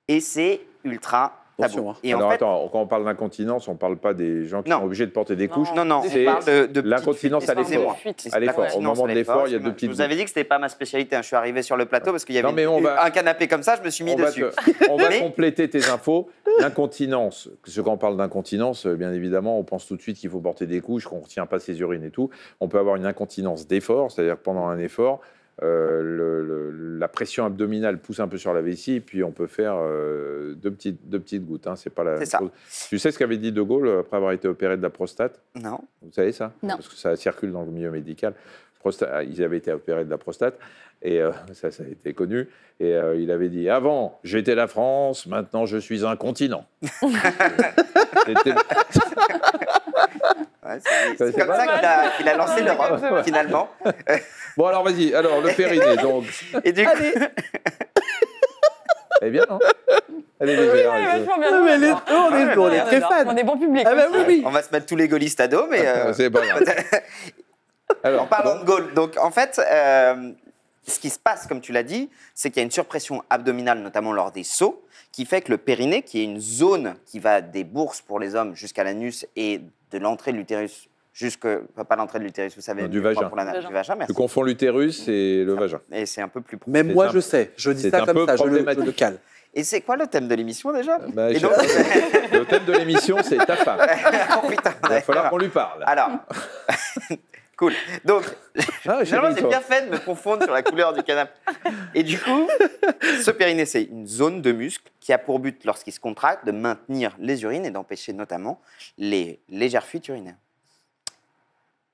Et c'est ultra tabou.
Attention, hein.
Et
Alors
en fait,
attends, quand on parle d'incontinence, on ne parle pas des gens qui
Non.
sont obligés de porter des
Non.
couches.
non,
C'est
je parle de petites
l'incontinence
fuites.
à l'effort.
Excusez-moi.
Fuite.
À l'effort. Au
L'incontinence
moment de
à
l'effort, il y a deux
Je
petites
vous avais dit que c'était pas ma spécialité. Hein. Je suis arrivé sur le plateau parce qu'il y avait
Non, mais on va-
un canapé comme ça, je me suis mis
On va,
dessus.
on va
Mais-
compléter tes infos. L'incontinence, parce que quand on parle d'incontinence, bien évidemment, on pense tout de suite qu'il faut porter des couches, qu'on ne retient pas ses urines et tout. On peut avoir une incontinence d'effort, c'est-à-dire que pendant un effort, la pression abdominale pousse un peu sur la vessie, et puis on peut faire deux petites gouttes. Hein, c'est pas la
C'est ça.
chose. Tu sais ce qu'avait dit De Gaulle après avoir été opéré de la prostate?
Non.
Vous savez ça?
Non.
Parce que ça circule dans le milieu médical. Ils avaient été opérés de la prostate, et ça a été connu. Et il avait dit, avant, j'étais la France, maintenant je suis un continent. C'était-
Ouais,
C'est
c'est comme
pas
ça
mal.
qu'il a lancé l'Europe,
C'est vrai.
finalement.
Bon, alors vas-y, alors le périnée, donc.
Et du coup,
Elle est bien, non? Elle est
Oui,
légère.
elle est
elle-
vachement bien.
Non, mais elle est-
d'accord.
on est- on est très
adore.
fan.
On est bon public.
Ah bah
aussi.
oui, oui.
on va se mettre tous les gaullistes à dos, mais
C'est pas grave. Alors,
en parlant
bon,
de Gaulle, donc en fait, ce qui se passe, comme tu l'as dit, c'est qu'il y a une surpression abdominale, notamment lors des sauts, qui fait que le périnée, qui est une zone qui va des bourses pour les hommes jusqu'à l'anus et de l'entrée de l'utérus pas l'entrée de l'utérus, vous savez,
Non, du
je crois
vagin.
pour la nage,
Vagin.
du vagin, merci.
tu confonds l'utérus et le vagin.
Et c'est un peu plus
Même
C'est
moi,
un-
je sais. Je dis
c'est
ça
un
comme
peu
ça, je le
problématique.
cale.
Et c'est quoi le thème de l'émission déjà?
Bah,
Et donc-
le thème de l'émission, c'est ta femme.
Oh, putain,
Il va falloir qu'on lui parle.
Alors, cool. Donc,
Ah,
généralement,
chérie,
c'est
toi.
bien fait de me confondre sur la couleur du canapé. Et du coup, ce périnée, c'est une zone de muscle qui a pour but, lorsqu'il se contracte, de maintenir les urines et d'empêcher notamment les légères fuites urinaires.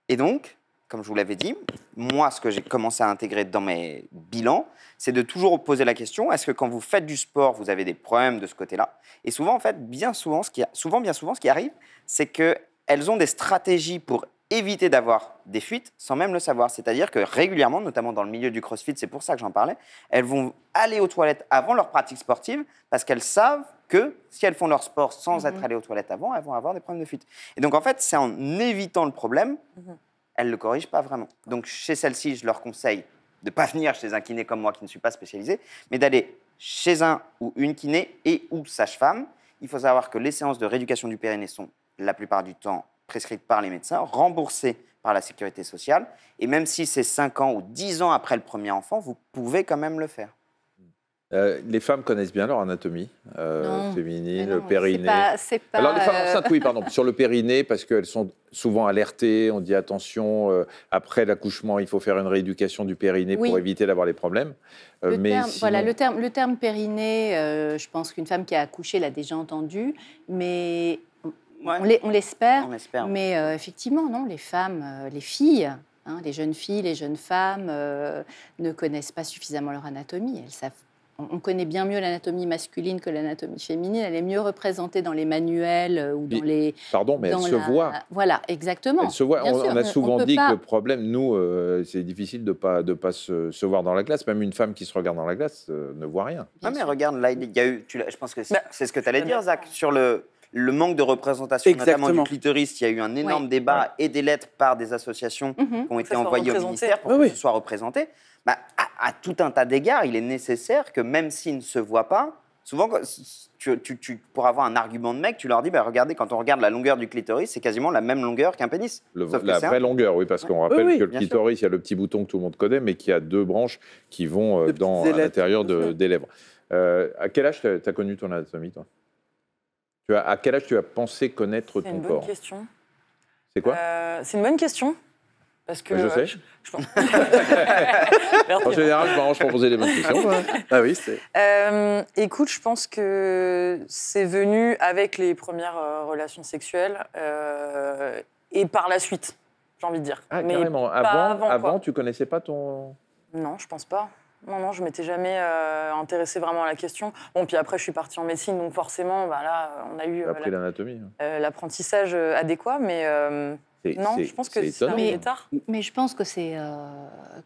Et donc, comme je vous l'avais dit, moi, ce que j'ai commencé à intégrer dans mes bilans, c'est de toujours poser la question, est-ce que quand vous faites du sport, vous avez des problèmes de ce côté-là? Et souvent, en fait, bien souvent, ce qui arrive, c'est qu'elles ont des stratégies pour éviter d'avoir des fuites sans même le savoir. C'est-à-dire que régulièrement, notamment dans le milieu du crossfit, c'est pour ça que j'en parlais, elles vont aller aux toilettes avant leur pratique sportive parce qu'elles savent que si elles font leur sport sans être allées aux toilettes avant, elles vont avoir des problèmes de fuite. Et donc, en fait, c'est en évitant le problème, elles ne le corrigent pas vraiment. Donc, chez celles-ci, je leur conseille de ne pas venir chez un kiné comme moi qui ne suis pas spécialisé, mais d'aller chez un ou une kiné et ou sage-femme. Il faut savoir que les séances de rééducation du périnée sont la plupart du temps prescrites par les médecins, remboursées par la sécurité sociale. Et même si c'est 5 ans ou 10 ans après le premier enfant, vous pouvez quand même le faire.
Les femmes connaissent bien leur anatomie
Non,
féminine,
Mais
le
non,
périnée.
c'est pas,
Alors les femmes enceintes, oui, pardon, sur le périnée, parce qu'elles sont souvent alertées, on dit attention, après l'accouchement, il faut faire une rééducation du périnée
Oui.
pour éviter d'avoir les problèmes.
Voilà, le terme périnée, je pense qu'une femme qui a accouché l'a déjà entendu, mais
Ouais.
on l'espère.
On espère.
Mais effectivement, non, les femmes, les filles, les jeunes filles, les jeunes femmes ne connaissent pas suffisamment leur anatomie. Elles savent. On connaît bien mieux l'anatomie masculine que l'anatomie féminine. Elle est mieux représentée dans les manuels ou dans les.
Pardon, mais elle
dans
se voit.
Voilà, exactement.
Elle se voit.
Bien sûr,
On a souvent
peut
dit
pas-
que le problème, nous, c'est difficile de pas se voir dans la glace. Même une femme qui se regarde dans la glace ne voit rien.
Ah, mais
sûr.
regarde, là, il y a eu, je pense que
Bah,
c'est ce que tu allais
je
dire,
suis
Zach, sur le manque de représentation, notamment
Exactement.
du clitoris. Il y a eu un énorme
Ouais.
débat et des lettres par des associations
Mhm.
qui ont été
ça soit
envoyées au
représenté.
ministère pour
Oui,
que
oui.
ce soit représenté. Bah, à tout un tas d'égards, il est nécessaire que même s'ils ne se voient pas, souvent, pour avoir un argument de mec, tu leur dis, bah, regardez, quand on regarde la longueur du clitoris, c'est quasiment la même longueur qu'un pénis. Sauf que
La
c'est
vraie
un-
longueur, oui, parce qu'on rappelle
Oui, oui,
que le
bien sûr.
clitoris, il y a le petit bouton que tout le monde connaît, mais qui a 2 branches qui vont
De petites
à
ailettes.
l'intérieur
Bien sûr.
des lèvres. À quel âge tu as connu ton anatomie, toi? À quel âge tu as pensé connaître
C'est
ton
une bonne
corps?
question.
C'est quoi?
C'est une bonne question. Parce que,
Je sais.
je pense- Merci.
En général, je m'arrange pour poser les bonnes questions.
Ah oui, c'est.
Écoute, je pense que c'est venu avec les premières relations sexuelles et par la suite, j'ai envie de dire.
Ah,
Mais
carrément.
pas
Avant,
quoi.
tu connaissais pas ton...
Non, je pense pas. Non, je m'étais jamais intéressée vraiment à la question. Bon, puis après, je suis partie en médecine, donc forcément, bah, là, on a eu
Tu as appris l'anatomie.
l'apprentissage adéquat, mais non, je pense que c'est
étonnant.
arrivé tard.
Mais je pense que c'est,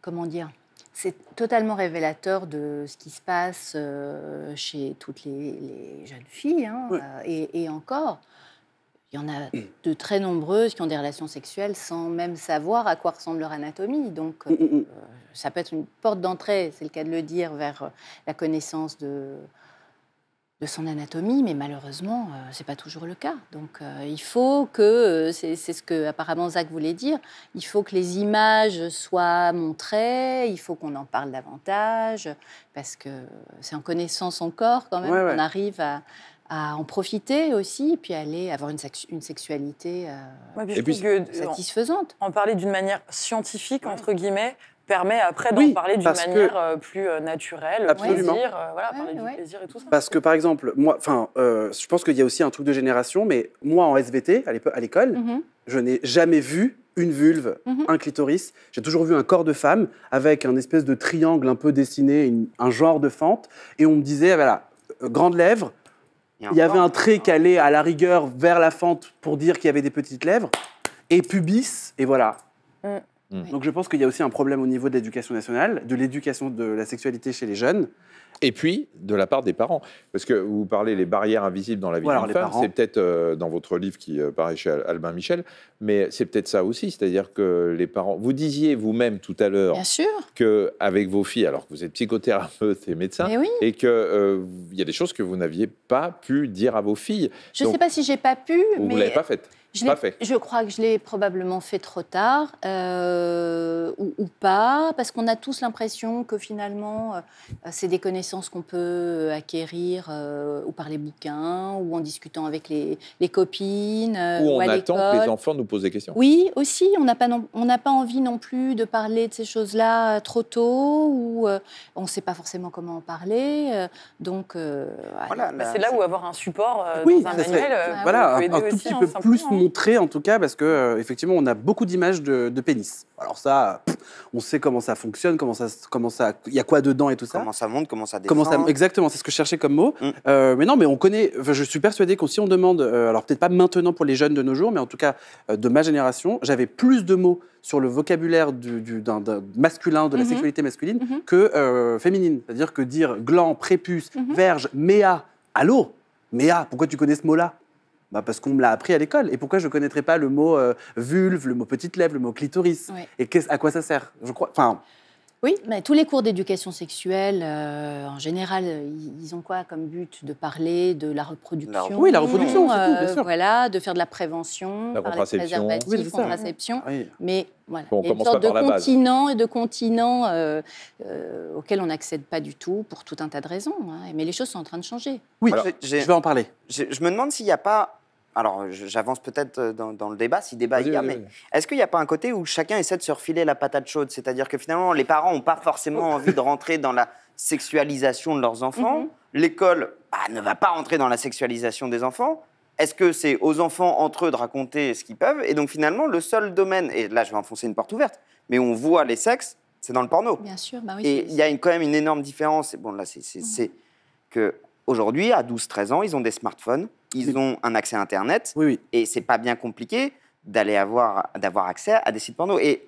comment dire, c'est totalement révélateur de ce qui se passe chez toutes les jeunes filles.
Oui.
Et encore, il y en a de très nombreuses qui ont des relations sexuelles sans même savoir à quoi ressemble leur anatomie. Donc, ça peut être une porte d'entrée, c'est le cas de le dire, vers la connaissance de son anatomie, mais malheureusement, ce n'est pas toujours le cas. Donc, il faut que, c'est ce que apparemment Zach voulait dire, il faut que les images soient montrées, il faut qu'on en parle davantage, parce que c'est en connaissant son corps quand même
Ouais, ouais.
qu'on arrive à en profiter aussi, puis aller avoir une sexualité
Ouais,
Et
je
puis,
trouve que
satisfaisante.
en parler d'une manière scientifique, entre guillemets, permet après d'en
Oui,
parler d'une
parce que-
manière plus naturelle,
Absolument.
plaisir, voilà,
Ouais,
parler du
ouais.
plaisir et tout ça.
Parce que par exemple, moi, je pense qu'il y a aussi un truc de génération, mais moi en SVT, à l'école,
Mhm.
je n'ai jamais vu une vulve,
Mhm.
un clitoris. J'ai toujours vu un corps de femme avec un espèce de triangle un peu dessiné, un genre de fente. Et on me disait, voilà, grandes lèvres,
Et
il y avait
encore,
un trait calé à la rigueur vers la fente pour dire qu'il y avait des petites lèvres, et pubis, et voilà.
Mm.
Donc je pense qu'il y a aussi un problème au niveau de l'éducation nationale, de l'éducation de la sexualité chez les jeunes.
Et puis, de la part des parents. Parce que vous parlez des barrières invisibles dans la vie
Ouais, alors
d'une
les
femme.
parents.
C'est peut-être dans votre livre qui paraît chez Albin Michel, mais c'est peut-être ça aussi. C'est-à-dire que les parents... Vous disiez vous-même tout à l'heure
Bien sûr,
qu'avec vos filles, alors que vous êtes psychothérapeute et médecin,
mais oui.
et qu'il y a des choses que vous n'aviez pas pu dire à vos filles.
Je
Donc,
ne sais pas si j'ai pas pu,
Vous ne
mais
l'avez pas fait. pas fait.
Je crois que je l'ai probablement fait trop tard, ou pas, parce qu'on a tous l'impression que finalement, c'est des connaissances qu'on peut acquérir ou par les bouquins, ou en discutant avec les copines,
Ou on
à
attend que les
l'école.
enfants nous posent des questions.
Oui, aussi, on n'a pas envie non plus de parler de ces choses-là trop tôt, ou on ne sait pas forcément comment en parler. Donc,
Voilà,
C'est là où avoir un support
Oui,
dans un
ça serait-
manuel
voilà,
peut aider
un tout
aussi,
petit
hein,
peu plus
simplement.
montré en tout cas, parce que effectivement, on a beaucoup d'images de pénis. Alors ça, on sait comment ça fonctionne, il y a quoi dedans et tout ça.
comment ça monte, comment ça descend.
Exactement, c'est ce que je cherchais comme mot. Mais non, mais on connaît. Enfin, je suis persuadé que si on demande, alors peut-être pas maintenant pour les jeunes de nos jours, mais en tout cas de ma génération, j'avais plus de mots sur le vocabulaire d'un masculin, de la sexualité masculine, que féminine. C'est-à-dire que dire gland, prépuce, verge, méa, allô, méa, pourquoi tu connais ce mot-là? Bah parce qu'on me l'a appris à l'école. Et pourquoi je ne connaîtrais pas le mot vulve, le mot petite lèvre, le mot clitoris?
Oui.
Et à quoi ça sert? Je crois. Enfin,
Oui, mais tous les cours d'éducation sexuelle, en général, ils ont quoi comme but? De parler de la reproduction.
Oui, la reproduction, c'est tout, bien sûr.
Voilà, de faire de la prévention,
La
parler de
contraception.
préservatifs,
Oui, c'est ça.
contraception.
oui.
Mais voilà,
Bon, on
il y a une
commence
sorte
pas
de
par la base.
continent auquel on n'accède pas du tout pour tout un tas de raisons. Hein. Mais les choses sont en train de changer.
Oui,
Alors,
je vais en parler.
Je me demande s'il n'y a pas. Alors, j'avance peut-être dans le débat, si débat il y a,
Vas-y,
mais est-ce qu'il n'y a pas un côté où chacun essaie de se refiler la patate chaude? C'est-à-dire que finalement, les parents n'ont pas forcément envie de rentrer dans la sexualisation de leurs enfants. L'école ne va pas rentrer dans la sexualisation des enfants. Est-ce que c'est aux enfants, entre eux, de raconter ce qu'ils peuvent? Et donc, finalement, le seul domaine, et là, je vais enfoncer une porte ouverte, mais où on voit les sexes, c'est dans le porno.
Bien sûr, bah oui.
Et il y a quand même une énorme différence. Et bon, là, c'est que aujourd'hui, à 12-13 ans, ils ont des smartphones, ils ont un accès à Internet,
Oui, oui.
et c'est pas bien compliqué d'avoir accès à des sites porno. Et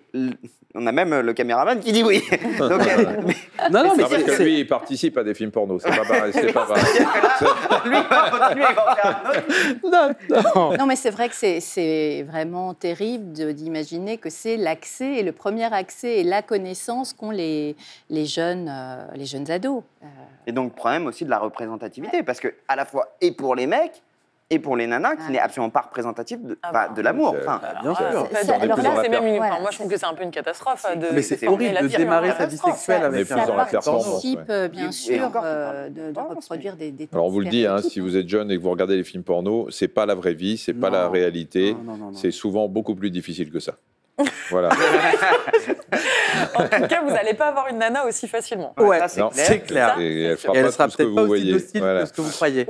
on a même le caméraman qui dit oui. Donc,
Non, non, mais
Non, parce que lui, il participe à des films porno. C'est pas pareil. C'est pas pareil.
lui, il va continuer, il va en faire un autre.
Non, mais c'est vrai que c'est vraiment terrible d'imaginer que c'est l'accès, et le premier accès et la connaissance qu'ont les jeunes ados.
Et donc, problème aussi de la représentativité, parce que à la fois, et pour les mecs, et pour les nanas, qui n'est absolument pas représentatif de l'amour. Enfin,
bien sûr.
alors là,
c'est même une.
voilà,
Moi, je trouve que c'est un peu une catastrophe.
Mais c'est horrible de démarrer sa vie sexuelle
Mais
avec
plus dans la performance,
participe, bien
Et
sûr,
encore,
de reproduire des
Alors on vous le dit, hein,
stéréotypes,
si vous êtes jeune et que vous regardez les films porno, c'est pas la vraie vie, c'est pas la
Non.
réalité.
Non.
C'est souvent beaucoup plus difficile que ça. Voilà.
En tout cas, vous n'allez pas avoir une nana aussi facilement.
Ouais,
ça, c'est
Non.
clair.
c'est clair.
Et elle fera
Et elle
pas
sera
tout ce que
peut-être
vous
pas aussi
voyez.
docile
Voilà.
que ce que vous croyez.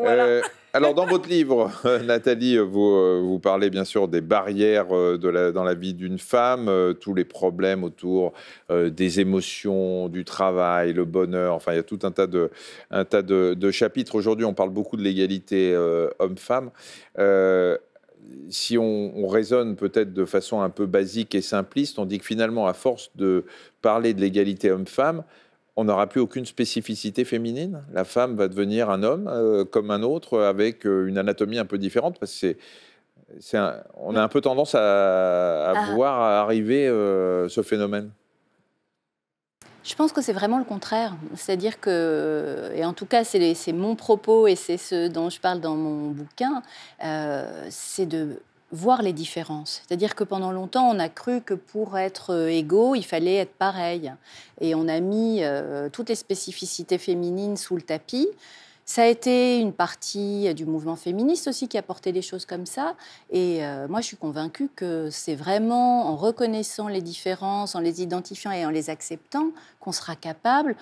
Alors, dans votre livre, Nathalie, vous parlez bien sûr des barrières dans la vie d'une femme, tous les problèmes autour des émotions, du travail, le bonheur. Enfin, il y a tout un tas de chapitres. Aujourd'hui, on parle beaucoup de l'égalité homme-femme. Si on raisonne peut-être de façon un peu basique et simpliste, on dit que finalement, à force de parler de l'égalité homme-femme, on n'aura plus aucune spécificité féminine. La femme va devenir un homme comme un autre, avec une anatomie un peu différente, parce que on a un peu tendance à voir arriver ce phénomène.
Je pense que c'est vraiment le contraire. C'est-à-dire que, et en tout cas, c'est mon propos et c'est ce dont je parle dans mon bouquin, c'est de voir les différences. C'est-à-dire que pendant longtemps, on a cru que pour être égaux, il fallait être pareil. Et on a mis toutes les spécificités féminines sous le tapis. Ça a été une partie du mouvement féministe aussi qui a porté les choses comme ça. Et moi, je suis convaincue que c'est vraiment en reconnaissant les différences, en les identifiant et en les acceptant qu'on sera capable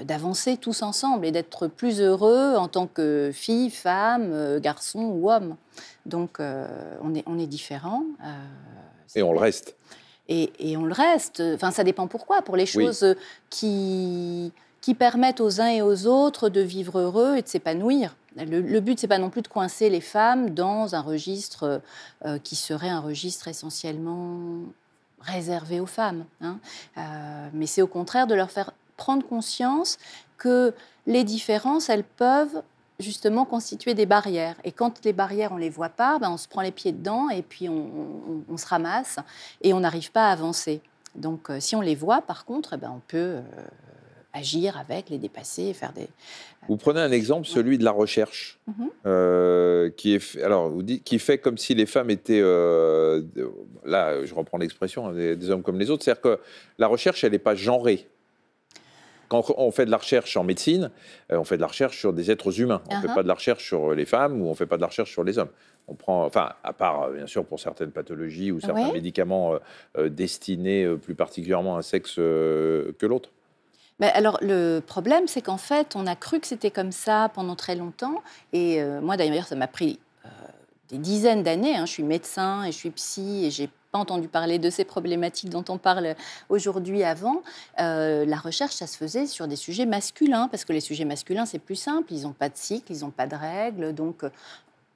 d'avancer tous ensemble et d'être plus heureux en tant que fille, femme, garçon ou homme. Donc, on est différents.
Et on le reste.
Et on le reste. Enfin, ça dépend pourquoi. Pour les choses qui permettent aux uns et aux autres de vivre heureux et de s'épanouir. Le but, c'est pas non plus de coincer les femmes dans un registre qui serait un registre essentiellement réservé aux femmes. Hein. Mais c'est au contraire de leur faire prendre conscience que les différences, elles peuvent justement constituer des barrières. Et quand les barrières, on les voit pas, on se prend les pieds dedans et puis on se ramasse et on n'arrive pas à avancer. Donc, si on les voit, par contre, on peut agir avec, les dépasser, faire des...
Vous prenez un exemple, celui de la recherche, qui fait comme si les femmes étaient, là je reprends l'expression, des hommes comme les autres, c'est-à-dire que la recherche, elle n'est pas genrée. Quand on fait de la recherche en médecine, on fait de la recherche sur des êtres humains. On ne fait pas de la recherche sur les femmes ou on ne fait pas de la recherche sur les hommes. On prend, enfin, à part bien sûr pour certaines pathologies ou certains médicaments destinés plus particulièrement à un sexe que l'autre.
Mais alors, le problème, c'est qu'en fait, on a cru que c'était comme ça pendant très longtemps. Et moi, d'ailleurs, ça m'a pris des dizaines d'années. Je suis médecin et je suis psy et j'ai pas entendu parler de ces problématiques dont on parle aujourd'hui avant. La recherche, ça se faisait sur des sujets masculins, parce que les sujets masculins, c'est plus simple. Ils n'ont pas de cycle, ils n'ont pas de règles. Donc,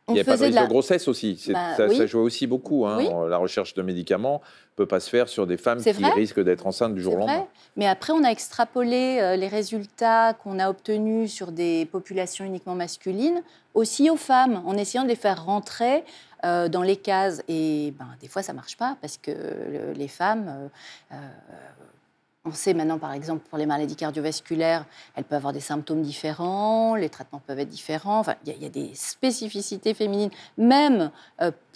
il y a pas de risque de grossesse aussi. Ça joue aussi beaucoup.
Oui.
La recherche de médicaments ne peut pas se faire sur des femmes qui risquent d'être enceintes du jour au lendemain.
Mais après, on a extrapolé les résultats qu'on a obtenus sur des populations uniquement masculines aussi aux femmes, en essayant de les faire rentrer dans les cases. Et des fois, ça ne marche pas, parce que les femmes... on sait maintenant, par exemple, pour les maladies cardiovasculaires, elles peuvent avoir des symptômes différents, les traitements peuvent être différents. Enfin, il y a des spécificités féminines, même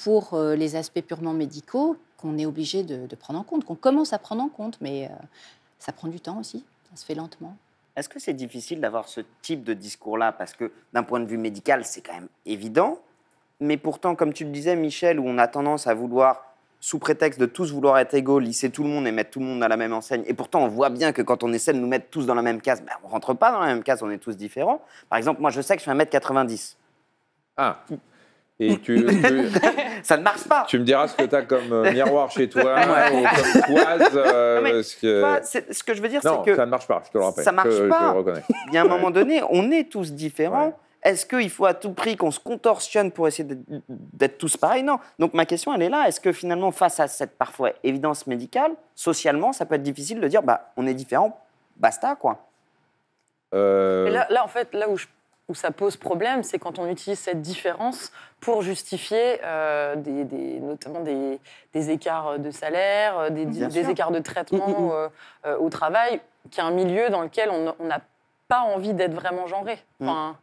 pour les aspects purement médicaux, qu'on est obligé de prendre en compte, qu'on commence à prendre en compte, mais ça prend du temps aussi, ça se fait lentement.
Est-ce que c'est difficile d'avoir ce type de discours-là? Parce que d'un point de vue médical, c'est quand même évident, mais pourtant, comme tu le disais, Michel, où on a tendance à vouloir, sous prétexte de tous vouloir être égaux, lisser tout le monde et mettre tout le monde à la même enseigne. Et pourtant, on voit bien que quand on essaie de nous mettre tous dans la même case, on ne rentre pas dans la même case, on est tous différents. Par exemple, moi, je sais que je fais 1m90.
Ah, et
ça ne marche pas.
Tu me diras ce que tu as comme miroir chez toi, ou comme toise.
Ce que je veux dire, c'est que...
Non, ça ne marche pas, je te le rappelle.
Ça ne marche pas.
Je le reconnais.
Il y a un moment donné, on est tous différents. Ouais. Est-ce qu'il faut à tout prix qu'on se contorsionne pour essayer d'être tous pareils? Non. Donc ma question, elle est là. Est-ce que finalement, face à cette parfois évidence médicale, socialement, ça peut être difficile de dire on est différents, basta, quoi.
Et là, en fait, là où ça pose problème, c'est quand on utilise cette différence pour justifier notamment des écarts de salaire, des écarts de traitement au travail, qui est un milieu dans lequel on n'a pas envie d'être vraiment genré. Enfin,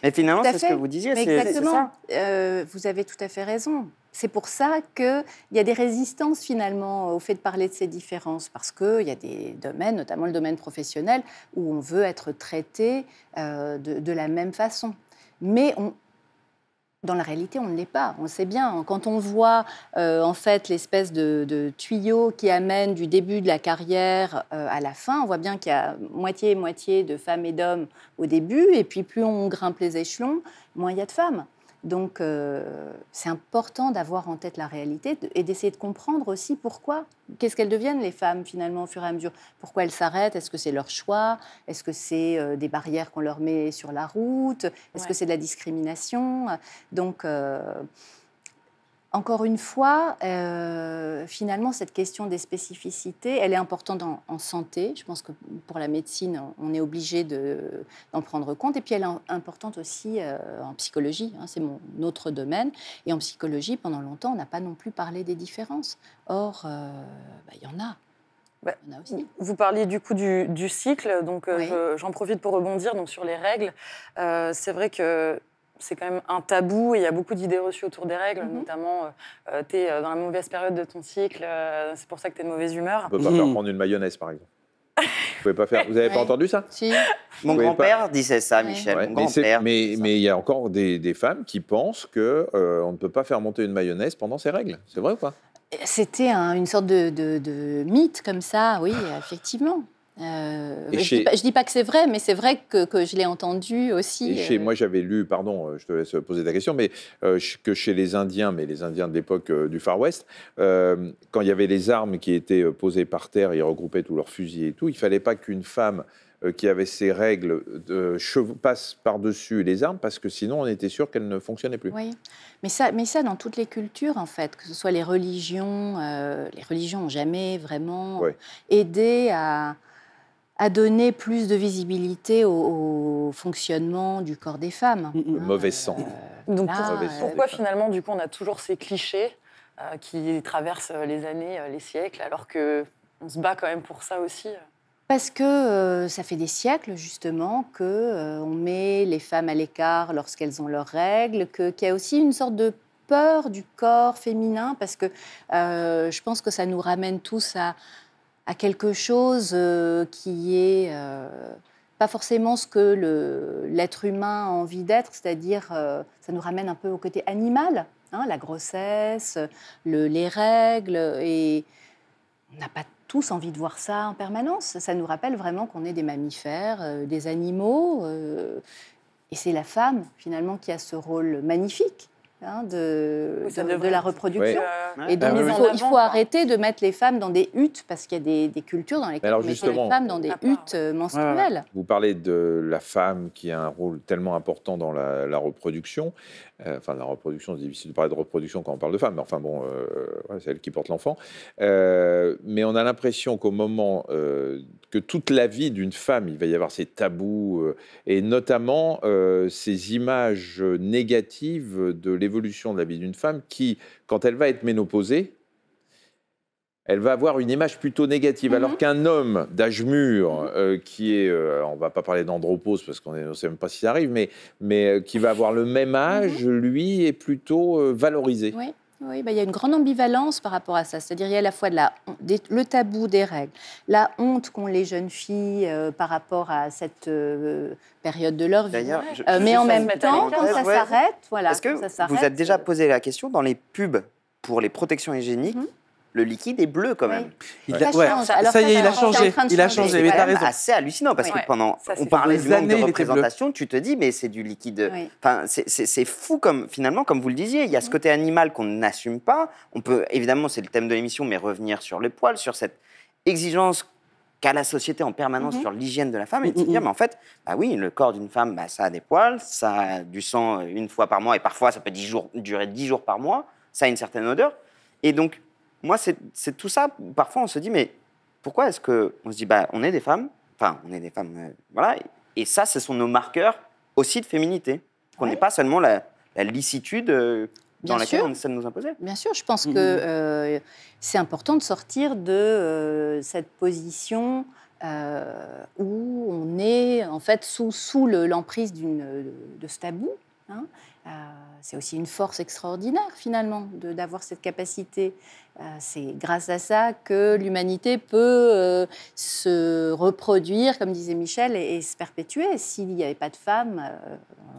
et finalement, c'est ce que vous disiez.
Exactement. Vous avez tout à fait raison. C'est pour ça qu'il y a des résistances finalement au fait de parler de ces différences, parce qu'il y a des domaines, notamment le domaine professionnel, où on veut être traité de la même façon. Mais dans la réalité, on ne l'est pas. On le sait bien. Quand on voit en fait l'espèce de tuyau qui amène du début de la carrière à la fin, on voit bien qu'il y a moitié-moitié de femmes et d'hommes au début, et puis plus on grimpe les échelons, moins il y a de femmes. Donc, c'est important d'avoir en tête la réalité et d'essayer de comprendre aussi pourquoi. Qu'est-ce qu'elles deviennent, les femmes, finalement, au fur et à mesure? Pourquoi elles s'arrêtent? Est-ce que c'est leur choix? Est-ce que c'est des barrières qu'on leur met sur la route? Est-ce que c'est de la discrimination? Donc, encore une fois, finalement, cette question des spécificités, elle est importante en santé. Je pense que pour la médecine, on est obligé d'en prendre compte. Et puis, elle est importante aussi en psychologie. C'est mon autre domaine. Et en psychologie, pendant longtemps, on n'a pas non plus parlé des différences. Or, il y en a. Il y en a aussi.
Vous parliez du coup du cycle. Donc, j'en profite pour rebondir sur les règles. C'est vrai que c'est quand même un tabou et il y a beaucoup d'idées reçues autour des règles, notamment tu es dans la mauvaise période de ton cycle, c'est pour ça que tu es de mauvaise humeur.
On ne peut pas faire prendre une mayonnaise, par exemple. Vous pouvez pas faire. Vous n'avez pas entendu ça?
Si.
Mon grand-père disait ça, Michel.
Ouais.
Mon grand-père.
Mais il y a encore des femmes qui pensent qu'on ne peut pas faire monter une mayonnaise pendant ces règles. C'est vrai ou pas?
C'était une sorte de mythe comme ça, oui, effectivement. Je dis pas que c'est vrai, mais c'est vrai que je l'ai entendu aussi.
Moi, j'avais lu, pardon, je te laisse poser ta question, mais que chez les Indiens, mais les Indiens de l'époque du Far West, quand il y avait les armes qui étaient posées par terre, ils regroupaient tous leurs fusils et tout, il fallait pas qu'une femme qui avait ses règles passe par-dessus les armes, parce que sinon, on était sûr qu'elle ne fonctionnait plus.
Oui, mais ça, dans toutes les cultures, en fait, que ce soit les religions n'ont jamais vraiment aidé à donner plus de visibilité au fonctionnement du corps des femmes.
Le mauvais sang.
Donc pourquoi finalement, du coup, on a toujours ces clichés qui traversent les années, les siècles, alors qu'on se bat quand même pour ça aussi?
Parce que ça fait des siècles, justement, qu'on met les femmes à l'écart lorsqu'elles ont leurs règles, qu'il y a aussi une sorte de peur du corps féminin, parce que je pense que ça nous ramène tous à quelque chose qui est pas forcément ce que l'être humain a envie d'être, c'est-à-dire ça nous ramène un peu au côté animal, hein, la grossesse, les règles, et on n'a pas tous envie de voir ça en permanence. Ça nous rappelle vraiment qu'on est des mammifères, des animaux, et c'est la femme, finalement, qui a ce rôle magnifique. Hein, de la reproduction.
Oui.
Et donc, il faut arrêter de mettre les femmes dans des huttes, parce qu'il y a des cultures dans lesquelles on met les femmes dans des huttes menstruelles.
Vous parlez de la femme qui a un rôle tellement important dans la reproduction. Enfin, la reproduction, c'est difficile de parler de reproduction quand on parle de femme, mais enfin bon, c'est elle qui porte l'enfant. Mais on a l'impression qu'au moment que toute la vie d'une femme, il va y avoir ces tabous, et notamment ces images négatives de l'évolution de la vie d'une femme qui, quand elle va être ménopausée, elle va avoir une image plutôt négative, alors qu'un homme d'âge mûr, qui est, on ne va pas parler d'andropause parce qu'on ne sait même pas si ça arrive, mais qui va avoir le même âge, lui, est plutôt valorisé.
Oui, il y a une grande ambivalence par rapport à ça. C'est-à-dire, il y a à la fois le tabou des règles, la honte qu'ont les jeunes filles par rapport à cette période de leur vie. Mais en même temps, quand ça s'arrête, voilà.
Est-ce que vous êtes déjà posé la question dans les pubs pour les protections hygiéniques? Le liquide est bleu quand même.
Ça y est, il a changé. Il a changé, mais t'as raison.
C'est assez hallucinant parce que pendant, on parlait du manque de représentation, tu te dis, mais c'est du liquide. Enfin, c'est fou comme, finalement, comme vous le disiez, il y a ce côté animal qu'on n'assume pas. On peut, évidemment, c'est le thème de l'émission, mais revenir sur les poils, sur cette exigence qu'a la société en permanence sur l'hygiène de la femme, et de se dire, mais en fait, bah oui, le corps d'une femme, bah, ça a des poils, ça a du sang une fois par mois, et parfois ça peut durer 10 jours par mois, ça a une certaine odeur. Et donc, moi, c'est tout ça. Parfois, on se dit, mais pourquoi est-ce qu'on se dit, bah, on est des femmes, voilà, et ça, ce sont nos marqueurs aussi de féminité. Qu'on n'est pas seulement la licitude dans laquelle on essaie de nous imposer.
Bien sûr, je pense que c'est important de sortir de cette position où on est en fait sous l'emprise de ce tabou. Hein. C'est aussi une force extraordinaire, finalement, d'avoir cette capacité. C'est grâce à ça que l'humanité peut se reproduire, comme disait Michel, et se perpétuer. S'il n'y avait pas de femmes,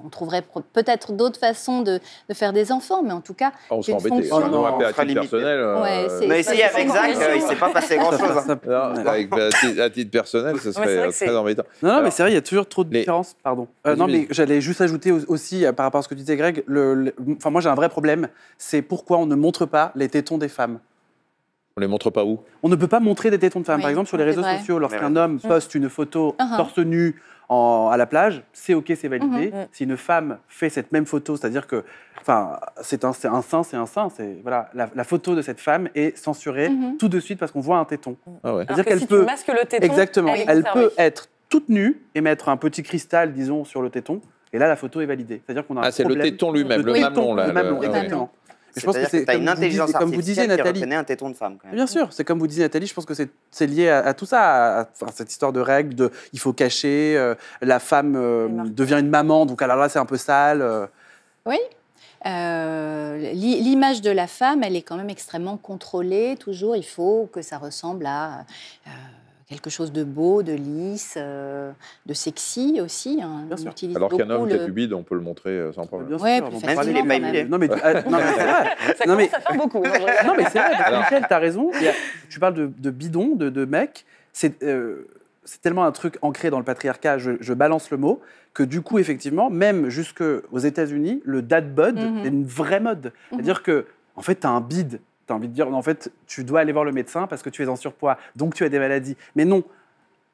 on trouverait peut-être d'autres façons de faire des enfants, mais en à cas,
on serait embêté. À titre personnel.
On a essayé avec Zach, il ne s'est pas passé grand-chose.
À titre personnel, ce serait très embêtant.
Non, mais c'est vrai, il y a toujours trop de différences. Pardon. Non, mais j'allais juste ajouter aussi, par rapport à ce que tu disais, Greg, enfin, moi j'ai un vrai problème, c'est pourquoi on ne montre pas les tétons des femmes.
On les montre pas où? On
ne peut pas montrer des tétons de femmes. Par exemple, sur les réseaux sociaux, lorsqu'un homme poste une photo torse nu à la plage, c'est OK, c'est validé. Si une femme fait cette même photo, c'est-à-dire que c'est un sein, c'est un sein. Voilà, la photo de cette femme est censurée tout de suite parce qu'on voit un téton.
C'est-à-dire qu'elle peut... tu masques le téton,
exactement. Elle peut être toute nue et mettre un petit cristal, disons, sur le téton. Et là, la photo est validée. C'est-à-dire qu'on a un
c'est le téton lui-même, le mamelon.
Le mamelon, exactement.
Je pense que c'est une intelligence artificielle qui reconnaît un téton de femme. Quand même.
Bien sûr, c'est comme vous disiez Nathalie, je pense que c'est lié à tout ça, à cette histoire de règles, il faut cacher, la femme devient une maman, donc alors là c'est un peu sale.
Oui, l'image de la femme, elle est quand même extrêmement contrôlée, toujours il faut que ça ressemble à... quelque chose de beau, de lisse, de sexy aussi. Hein.
Bien sûr. Alors qu'un homme qui est pubide, on peut le montrer sans problème.
Oui,
même s'il n'est pas épilé.
Non, mais c'est vrai.
Ça commence à faire beaucoup.
Non, mais c'est vrai. Michel, tu as raison. Tu parles de bidon, de mec. C'est tellement un truc ancré dans le patriarcat, je balance le mot, que du coup, effectivement, même jusqu'aux États-Unis, le dad bod est une vraie mode. C'est-à-dire que, en fait, tu as un bide. Tu as envie de dire, en fait, tu dois aller voir le médecin parce que tu es en surpoids, donc tu as des maladies. Mais non,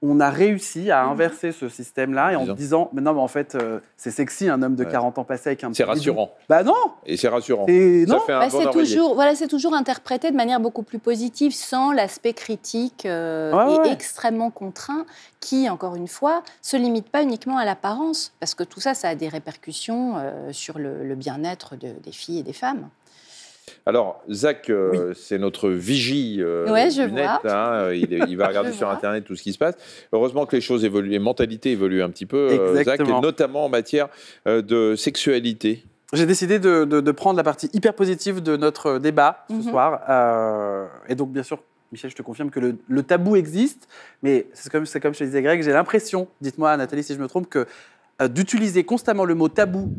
on a réussi à inverser ce système-là et en disant, mais non, mais en fait, c'est sexy un homme de 40 ans passé avec un petit
C'est rassurant.
Bah non.
Et c'est rassurant.
Et non.
C'est toujours interprété de manière beaucoup plus positive, sans l'aspect critique et extrêmement contraint, qui, encore une fois, se limite pas uniquement à l'apparence, parce que tout ça, ça a des répercussions sur le bien-être des filles et des femmes.
Alors, Zach, c'est notre vigie
Ouais, je
du net.
vois.
Hein, il va regarder
Je
sur
vois.
Internet tout ce qui se passe. Heureusement que les choses évoluent, les mentalités évoluent un petit peu, Zach,
Exactement.
notamment en matière de sexualité.
J'ai décidé de prendre la partie hyper positive de notre débat ce soir. Et donc, bien sûr, Michel, je te confirme que le tabou existe, mais c'est comme je te disais, Greg, j'ai l'impression, dites-moi Nathalie si je me trompe, que d'utiliser constamment le mot tabou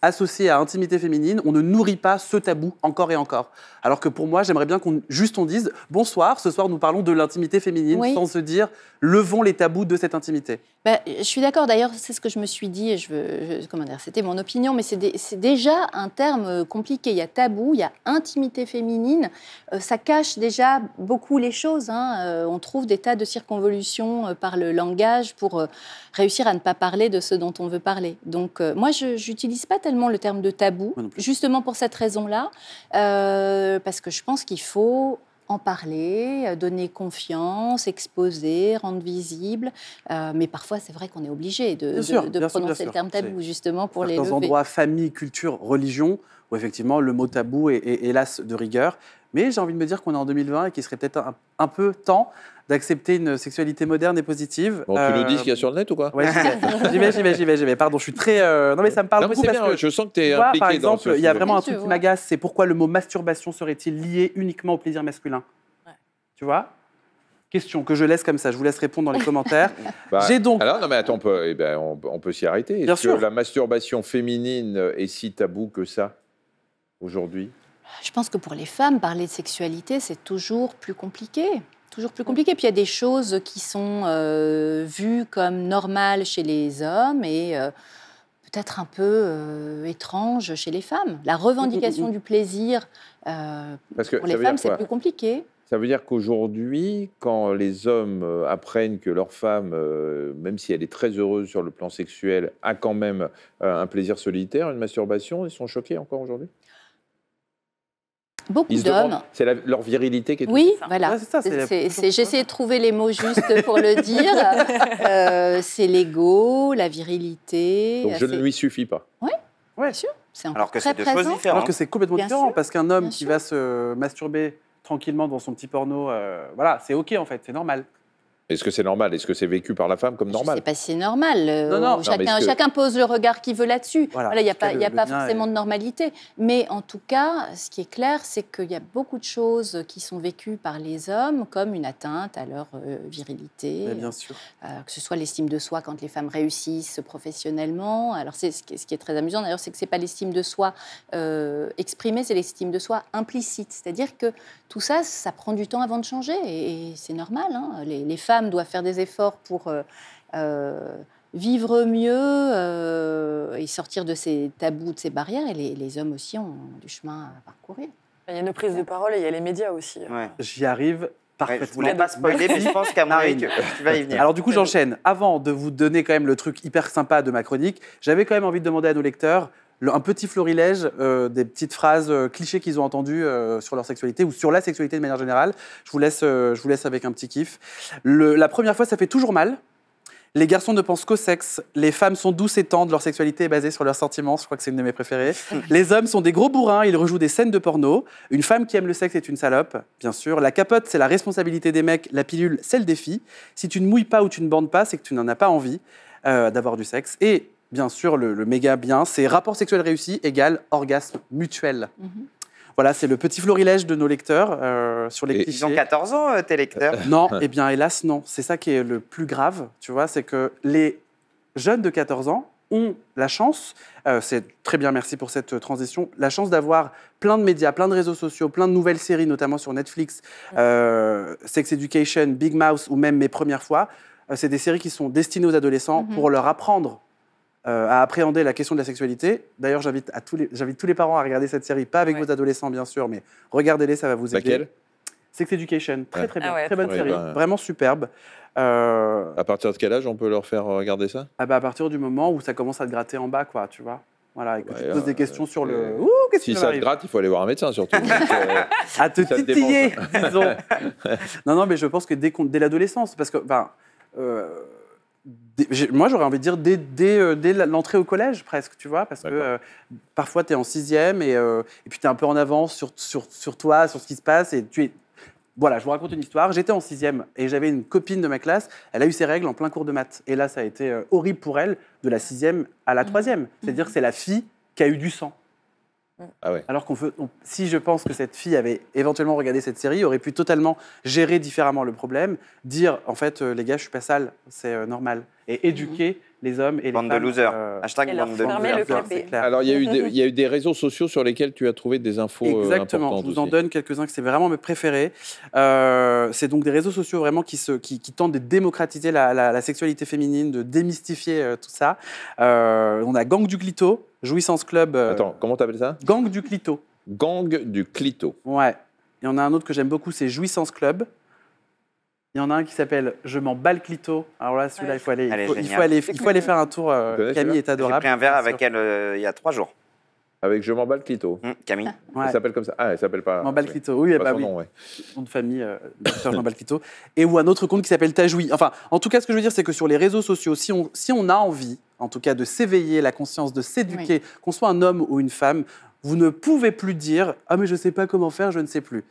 associé à intimité féminine, on ne nourrit pas ce tabou encore et encore. Alors que pour moi, j'aimerais bien qu'on dise bonsoir, ce soir nous parlons de l'intimité féminine,
Oui.
sans se dire levons les tabous de cette intimité.
Ben, je suis d'accord, d'ailleurs, c'est ce que je me suis dit, et comment dire, c'était mon opinion, mais c'est déjà un terme compliqué. Il y a tabou, il y a intimité féminine, ça cache déjà beaucoup les choses. Hein. On trouve des tas de circonvolutions par le langage pour réussir à ne pas parler de ce dont on veut parler. Donc, moi, je n'utilise pas tellement le terme de tabou,
Moi non plus.
justement pour cette raison-là, parce que je pense qu'il faut en parler, donner confiance, exposer, rendre visible. Mais parfois, c'est vrai qu'on est obligé de prononcer le terme tabou, justement, pour les
certains
lever.
endroits, famille, culture, religion, où effectivement le mot tabou est hélas de rigueur. Mais j'ai envie de me dire qu'on est en 2020 et qu'il serait peut-être un peu temps d'accepter une sexualité moderne et positive.
Bon, tu nous dis ce qu'il y a sur le net ou quoi?
Ouais, j'y vais. Pardon, je suis très... Non, mais ça me parle
Non, mais
beaucoup
c'est
parce
bien,
que...
je sens que tu es
Tu vois,
impliqué
par
dans
exemple,
ce
il y a
sujet.
vraiment un
Tu
truc qui
vois.
m'agace, c'est pourquoi le mot masturbation serait-il lié uniquement au plaisir masculin? Tu vois? Question que je laisse comme ça, je vous laisse répondre dans les commentaires.
Bah,
J'ai donc...
Alors, non, mais attends, on peut s'y arrêter.
Bien
Est-ce
sûr.
que la masturbation féminine est si tabou que ça, aujourd'hui?
Je pense que pour les femmes, parler de sexualité, c'est toujours plus compliqué. Toujours plus compliqué. Puis il y a des choses qui sont vues comme normales chez les hommes et peut-être un peu étranges chez les femmes. La revendication du plaisir,
Parce que
pour
ça
les
veut dire
femmes, c'est
quoi?
plus compliqué.
Ça veut dire qu'aujourd'hui, quand les hommes apprennent que leur femme, même si elle est très heureuse sur le plan sexuel, a quand même un plaisir solitaire, une masturbation, ils sont choqués encore aujourd'hui?
Beaucoup
Ils se
d'hommes.
demandent, c'est leur virilité qui est
Oui,
ça.
voilà.
Ouais, c'est ça,
J'ai essayé de trouver les mots justes pour le dire. C'est l'ego, la virilité.
Donc je ne
c'est-
lui suffis pas.
Ouais.
Bien sûr, c'est encore
Alors que
très
c'est deux choses
présent.
différentes.
Alors que c'est complètement
Bien
différent,
sûr,
parce qu'un homme
bien
qui
sûr.
va se masturber tranquillement devant son petit porno, voilà, c'est OK en fait, c'est normal.
Est-ce que c'est normal? Est-ce que c'est vécu par la femme comme
Je ne
normal?
sais pas si c'est normal.
Non,
mais est-ce que-
Chacun pose le regard qu'il veut là-dessus.
Voilà,
Voilà, il n'y a
en tout cas,
pas, il y a
le
pas
mien
forcément
est-
de normalité. Mais en tout cas, ce qui est clair, c'est qu'il y a beaucoup de choses qui sont vécues par les hommes comme une atteinte à leur virilité,
Mais bien sûr.
que ce soit l'estime de soi quand les femmes réussissent professionnellement. Alors, ce qui est très amusant d'ailleurs, c'est que ce n'est pas l'estime de soi exprimée, c'est l'estime de soi implicite. C'est-à-dire que tout ça, ça prend du temps avant de changer et c'est normal. Hein. Les femmes doivent faire des efforts pour vivre mieux et sortir de ces tabous, de ces barrières. Et les hommes aussi ont du chemin à parcourir.
Il y a une prise de parole et il y a les médias aussi.
Ouais.
J'y arrive
Ouais,
parfaitement.
je voulais pas spoiler, mais je pense qu'à mon avis,
Marine.
tu vas y venir.
Alors du coup, j'enchaîne. Avant de vous donner quand même le truc hyper sympa de ma chronique, j'avais quand même envie de demander à nos lecteurs un petit florilège des petites phrases clichés qu'ils ont entendues sur leur sexualité ou sur la sexualité de manière générale. Je vous laisse avec un petit kiff. La première fois, ça fait toujours mal. Les garçons ne pensent qu'au sexe. Les femmes sont douces et tendres. Leur sexualité est basée sur leurs sentiments. Je crois que c'est une de mes préférées. Les hommes sont des gros bourrins. Ils rejouent des scènes de porno. Une femme qui aime le sexe est une salope, bien sûr. La capote, c'est la responsabilité des mecs. La pilule, celle des filles. Si tu ne mouilles pas ou tu ne bandes pas, c'est que tu n'en as pas envie d'avoir du sexe. Et bien sûr, le méga bien, c'est rapport sexuel réussi égale orgasme mutuel. Voilà, c'est le petit florilège de nos lecteurs sur les
Et
clichés.
Ils ont 14 ans, tes lecteurs.
Non, eh bien, hélas, non. C'est ça qui est le plus grave, tu vois, c'est que les jeunes de 14 ans ont la chance, c'est très bien, merci pour cette transition, la chance d'avoir plein de médias, plein de réseaux sociaux, plein de nouvelles séries, notamment sur Netflix, Sex Education, Big Mouth ou même Mes Premières Fois. C'est des séries qui sont destinées aux adolescents pour leur apprendre à appréhender la question de la sexualité. D'ailleurs, j'invite tous les parents à regarder cette série, pas avec
Ouais.
vos adolescents, bien sûr, mais regardez-les, ça va vous aider.
Laquelle?
Sex Education, très très bien,
Ah ouais,
très bonne
très
série,
bien.
vraiment superbe.
À partir de quel âge on peut leur faire regarder ça?
Ah bah à partir du moment où ça commence à te gratter en bas, quoi, tu vois. Voilà, et que tu te poses des questions sur le. Ouh, qu'est-ce
Si
qui
ça te
m'arrive
gratte, il faut aller voir un médecin surtout. Donc,
À te
ça te
titiller, disons. Non, mais je pense que dès l'adolescence, parce que, Moi, j'aurais envie de dire dès l'entrée au collège, presque, tu vois, parce que parfois, tu es en 6e et puis tu es un peu en avance sur toi, sur ce qui se passe, et tu es... Voilà, je vous raconte une histoire. J'étais en 6e et j'avais une copine de ma classe, elle a eu ses règles en plein cours de maths. Et là, ça a été horrible pour elle, de la 6e à la 3e. C'est-à-dire que c'est la fille qui a eu du sang.
Ah ouais.
Alors si je pense que cette fille avait éventuellement regardé cette série, aurait pu totalement gérer différemment le problème, dire en fait les gars je suis pas sale, c'est normal, et éduquer les hommes et
Bande
les
de
femmes.
losers. Hashtag
Et leur
bande de
fermer
losers.
le clapet.
C'est clair.
Alors, il y a eu des réseaux sociaux sur lesquels tu as trouvé des infos
Exactement,
importantes
je vous en
aussi.
donne quelques-uns que c'est vraiment mes préférés. C'est donc des réseaux sociaux vraiment qui tentent de démocratiser la sexualité féminine, de démystifier tout ça. On a Gang du Clito, Jouissance Club.
Attends, comment t'appelles ça?
Gang du Clito.
Gang du Clito.
Ouais. Il y en a un autre que j'aime beaucoup, c'est Jouissance Club. Il y en a un qui s'appelle Je m'en bats le clito. Alors là, celui-là,
Ouais.
il faut aller,
Elle est
il faut
géniale.
aller faire un tour.
connais
Camille
celui-là
est adorable.
J'ai pris un verre
bien
avec
sûr.
elle il y a 3 jours.
Avec Je m'en bats le Clito.
Camille.
Ouais.
Elle s'appelle comme ça. Ah, elle s'appelle pas.
Je m'en bats le
oui.
clito. Oui,
Pas
bah
son
oui.
nom, ouais.
Nom de famille, bien sûr, je m'en bats le clito. Et ou un autre compte qui s'appelle Tajoui. Enfin, en tout cas, ce que je veux dire, c'est que sur les réseaux sociaux, si on a envie, en tout cas, de s'éveiller la conscience, de s'éduquer, qu'on soit un homme ou une femme, vous ne pouvez plus dire « Ah, mais je ne sais pas comment faire, je ne sais plus ».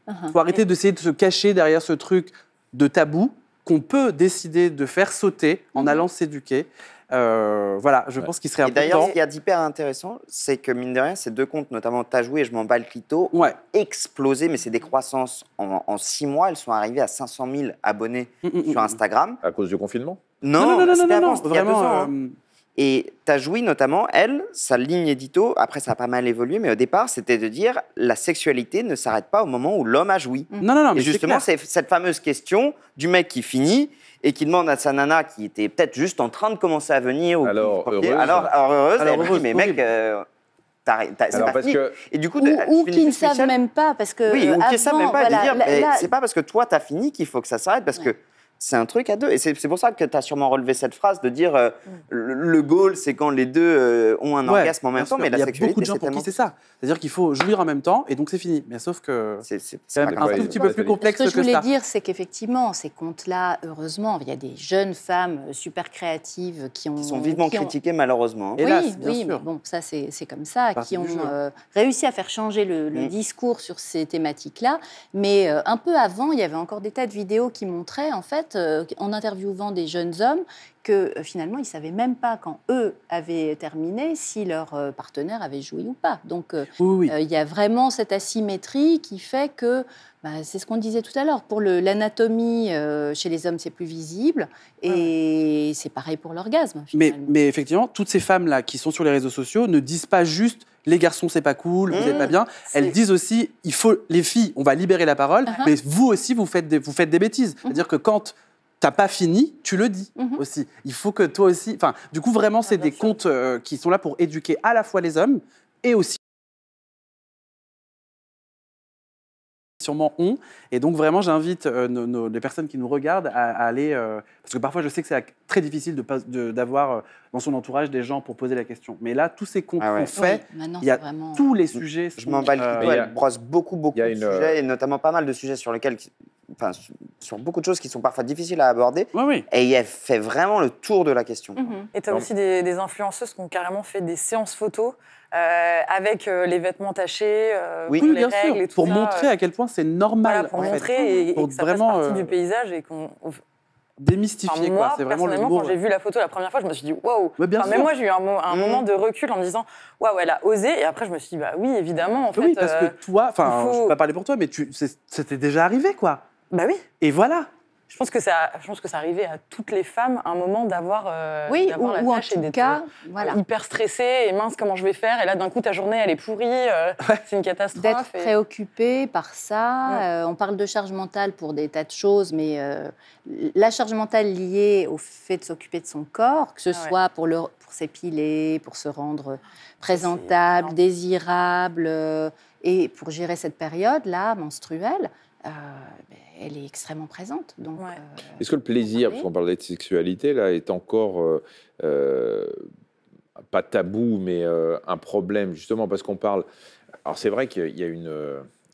Il faut arrêter d'essayer de se cacher derrière ce truc de tabou qu'on peut décider de faire sauter en allant s'éduquer. Voilà, je pense qu'il serait
Et d'ailleurs,
important.
ce qu'il y a d'hyper intéressant, c'est que mine de rien, ces deux comptes, notamment Tajoui et Je m'en bats le clito,
Ouais.
explosé, mais c'est des croissances. En 6 mois, elles sont arrivées à 500 000 abonnés sur Instagram.
À cause du confinement?
Non, c'était avant, c'était il y a 2
vraiment.
ans. hein. Et Tajoui, notamment, elle, sa ligne édito, après ça a pas mal évolué, mais au départ, c'était de dire la sexualité ne s'arrête pas au moment où l'homme a joui.
Non, mais
Et justement, c'est cette fameuse question du mec qui finit et qui demande à sa nana qui était peut-être juste en train de commencer à venir. Ou
Alors,
heureuse.
heureuse.
Alors heureuse,
Alors
elle lui dit,
heureuse,
mais
horrible.
mec, c'est
Alors,
pas
parce
fini.
que.
Et du coup,
Ou
elle finit
qui ne
juste
savent
spécial.
même pas, parce que
Oui, ou qui ne savent même pas,
avant,
de dire,
voilà,
mais
là-
c'est pas parce que toi, t'as fini qu'il faut que ça s'arrête, parce que c'est un truc à deux. Et c'est pour ça que tu as sûrement relevé cette phrase de dire le goal, c'est quand les deux ont un orgasme en même
bien
temps,
sûr.
mais la
il y a
sexualité,
beaucoup de gens
c'est
pour
tellement...
qui c'est ça. C'est-à-dire qu'il faut jouir en même temps et donc c'est fini. Mais sauf que
C'est
c'est
pas
un
comme ça.
tout petit peu plus
Ce
Ce
complexe
que je
que
voulais
ça.
dire, c'est qu'effectivement, ces comptes-là, heureusement, il y a des jeunes femmes super créatives qui
sont vivement
qui ont-
critiqués, malheureusement.
Et- Hélas,
oui,
bien
oui,
sûr.
mais bon, ça c'est comme ça,
Partie
qui ont
du jeu.
réussi à faire changer le discours sur ces thématiques-là. Mais un peu avant, il y avait encore des tas de vidéos qui montraient, en fait, en interviewant des jeunes hommes, que finalement, ils ne savaient même pas, quand eux avaient terminé, si leur partenaire avait joui ou pas. Donc,
Oui.
il y a vraiment cette asymétrie qui fait que, c'est ce qu'on disait tout à l'heure, pour l'anatomie, chez les hommes, c'est plus visible, et c'est pareil pour l'orgasme, finalement.
Mais effectivement, toutes ces femmes-là qui sont sur les réseaux sociaux ne disent pas juste les garçons, c'est pas cool, vous n'êtes pas bien. Elles disent aussi, il faut, les filles, on va libérer la parole, mais vous aussi, vous faites des bêtises. C'est-à-dire que quand t'as pas fini, tu le dis aussi. Il faut que toi aussi... Enfin, du coup, vraiment, c'est des comptes qui sont là pour éduquer à la fois les hommes et aussi sûrement ont. Et donc, vraiment, j'invite les personnes qui nous regardent à aller... parce que parfois, je sais que c'est très difficile d'avoir dans son entourage des gens pour poser la question. Mais là, tous ces comptes qu'on fait,
Oui, maintenant,
il y a
c'est vraiment...
tous les sujets...
Je m'en bats le clito,
il y a-
elle brosse beaucoup
il y a
de
une,
sujets, et notamment pas mal de sujets sur lesquels... Enfin, sur beaucoup de choses qui sont parfois difficiles à aborder.
Oui.
Et elle fait vraiment le tour de la question.
Et tu as aussi des influenceuses qui ont carrément fait des séances photos avec les vêtements tachés,
Oui.
pour
Oui,
les
bien
règles
sûr.
et tout
Pour
ça,
montrer à quel point c'est normal,
voilà, pour
en fait.
montrer et
Pour
que ça
vraiment,
fasse partie du paysage et qu'on...
Démystifier,
Enfin, moi,
quoi. C'est vraiment le
personnellement,
mot.
quand j'ai vu la photo la première fois, je me suis dit waouh.
Ouais, bien
Enfin,
sûr.
même moi, j'ai eu un moment de recul en me disant waouh, elle a osé. Et après, je me suis dit bah oui, évidemment. En
Oui,
fait,
parce que toi, enfin,
il faut-
je ne peux pas parler pour toi, mais c'était déjà arrivé, quoi.
bah oui.
Et voilà.
Je pense que ça arrivait à toutes les femmes à un moment d'avoir
Oui,
d'avoir la
ou en
tâche et
tout
d'être
cas, voilà.
hyper stressée et mince comment je vais faire. Et là, d'un coup, ta journée, elle est pourrie. C'est une catastrophe.
D'être
et-
préoccupé par ça. On parle de charge mentale pour des tas de choses, mais la charge mentale liée au fait de s'occuper de son corps, que ce soit pour s'épiler, pour se rendre présentable,
énorme.
désirable, et pour gérer cette période-là menstruelle, elle est extrêmement présente. Donc,
Ouais.
Est-ce que le plaisir, parce qu'on parlait de sexualité, là, est encore pas tabou, mais un problème, justement, parce qu'on parle... Alors, c'est vrai qu'il y a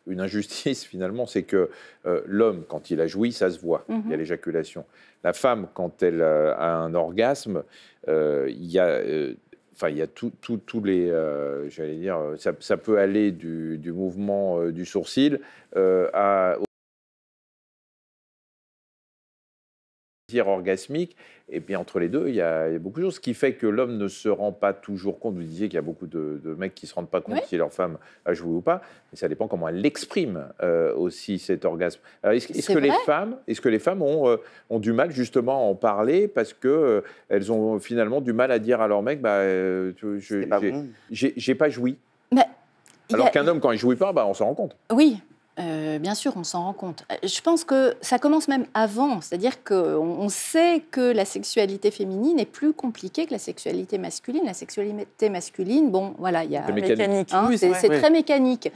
une injustice finalement, c'est que l'homme, quand il a joui, ça se voit, il y a l'éjaculation. La femme, quand elle a un orgasme, il y a... Enfin, il y a tous les, j'allais dire, ça peut aller du mouvement du sourcil au plaisir orgasmique. Et puis entre les deux, il y a beaucoup de choses, ce qui fait que l'homme ne se rend pas toujours compte. Vous disiez qu'il y a beaucoup de mecs qui ne se rendent pas compte si leur femme a joué ou pas, mais ça dépend comment elle l'exprime aussi, cet orgasme. Alors, est-ce que les femmes ont du mal justement à en parler parce qu'elles ont finalement du mal à dire à leur mec, j'ai pas joui.
Mais
alors qu'un homme, quand il jouit pas, on s'en rend compte.
Oui. Bien sûr, on s'en rend compte. Je pense que ça commence même avant, c'est-à-dire qu'on sait que la sexualité féminine est plus compliquée que la sexualité masculine. La sexualité masculine, bon, voilà, il y a...
C'est mécanique.
Hein, c'est très mécanique.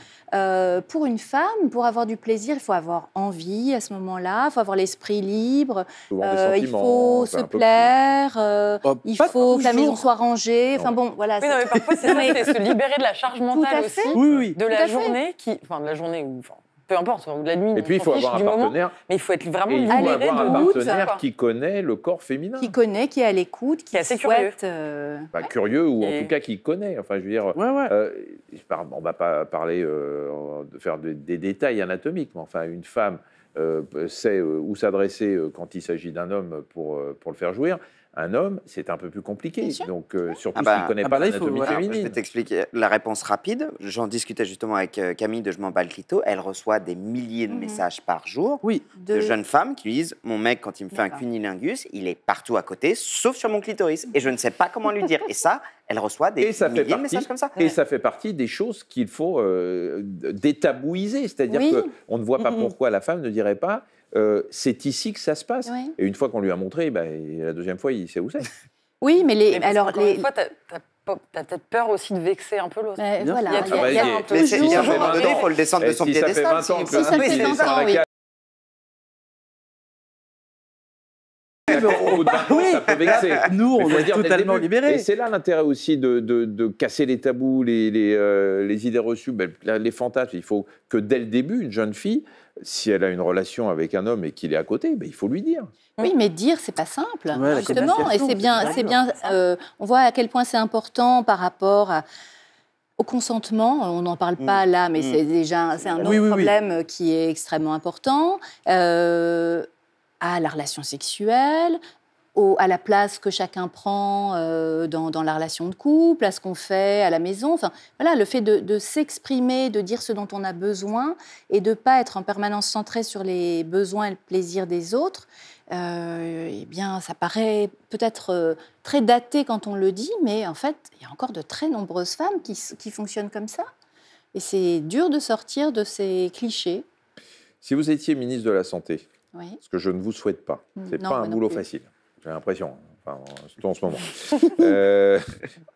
Pour une femme, pour avoir du plaisir, il faut avoir envie à ce moment-là, il faut avoir l'esprit libre, il faut se plaire, il faut que la maison soit rangée. Enfin bon, voilà.
Oui, non, mais parfois, c'est se libérer de la charge mentale aussi, de la journée, de la journée ou... peu importe, ou de la nuit.
Et puis, il faut avoir un partenaire.
Mais il faut être vraiment
libéré de doute. Il faut avoir un partenaire qui connaît le corps féminin.
Qui connaît, qui est à l'écoute, qui est assez souhaite,
curieux, ou en tout cas qui connaît. Enfin, je veux dire, on ne va pas parler de faire des détails anatomiques, mais enfin, une femme sait où s'adresser quand il s'agit d'un homme pour le faire jouir. Un homme, c'est un peu plus compliqué. Donc, surtout s'il ne connaît pas l'anatomie féminine.
Je vais t'expliquer la réponse rapide. J'en discutais justement avec Camille de Je m'en bats le clito. Elle reçoit des milliers de messages par jour de jeunes femmes qui lui disent « Mon mec, quand il me fait un cunilingus, il est partout à côté, sauf sur mon clitoris. Et je ne sais pas comment lui dire. » Et ça, elle reçoit des milliers de messages comme ça.
Et ça fait partie des choses qu'il faut détabouiser. C'est-à-dire qu'on ne voit pas pourquoi la femme ne dirait pas c'est ici que ça se passe. Oui. Et une fois qu'on lui a montré, la deuxième fois, il sait où c'est.
Oui, mais
une fois, t'as peut-être peur aussi de vexer un peu l'autre.
Voilà.
Il faut le descendre de son piédestal.
Si ça fait 20 ans, oui.
Au bout de 20 ans, ça peut vexer.
Nous, on est totalement libérés.
Et c'est là l'intérêt aussi de casser les tabous, les idées reçues, les fantasmes. Il faut que dès le début, une jeune fille, si elle a une relation avec un homme et qu'il est à côté, il faut lui dire.
Oui, mais dire, c'est pas simple, justement. Et c'est bien. On voit à quel point c'est important par rapport au consentement. On n'en parle pas là, mais c'est un autre problème qui est extrêmement important. À la relation sexuelle, à la place que chacun prend dans la relation de couple, à ce qu'on fait à la maison. Enfin, voilà, le fait de s'exprimer, de dire ce dont on a besoin et de ne pas être en permanence centré sur les besoins et le plaisir des autres, eh bien, ça paraît peut-être très daté quand on le dit, mais en fait, il y a encore de très nombreuses femmes qui fonctionnent comme ça. Et c'est dur de sortir de ces clichés.
Si vous étiez ministre de la Santé, ce que je ne vous souhaite pas, ce n'est pas un boulot facile, j'ai l'impression, surtout en ce moment.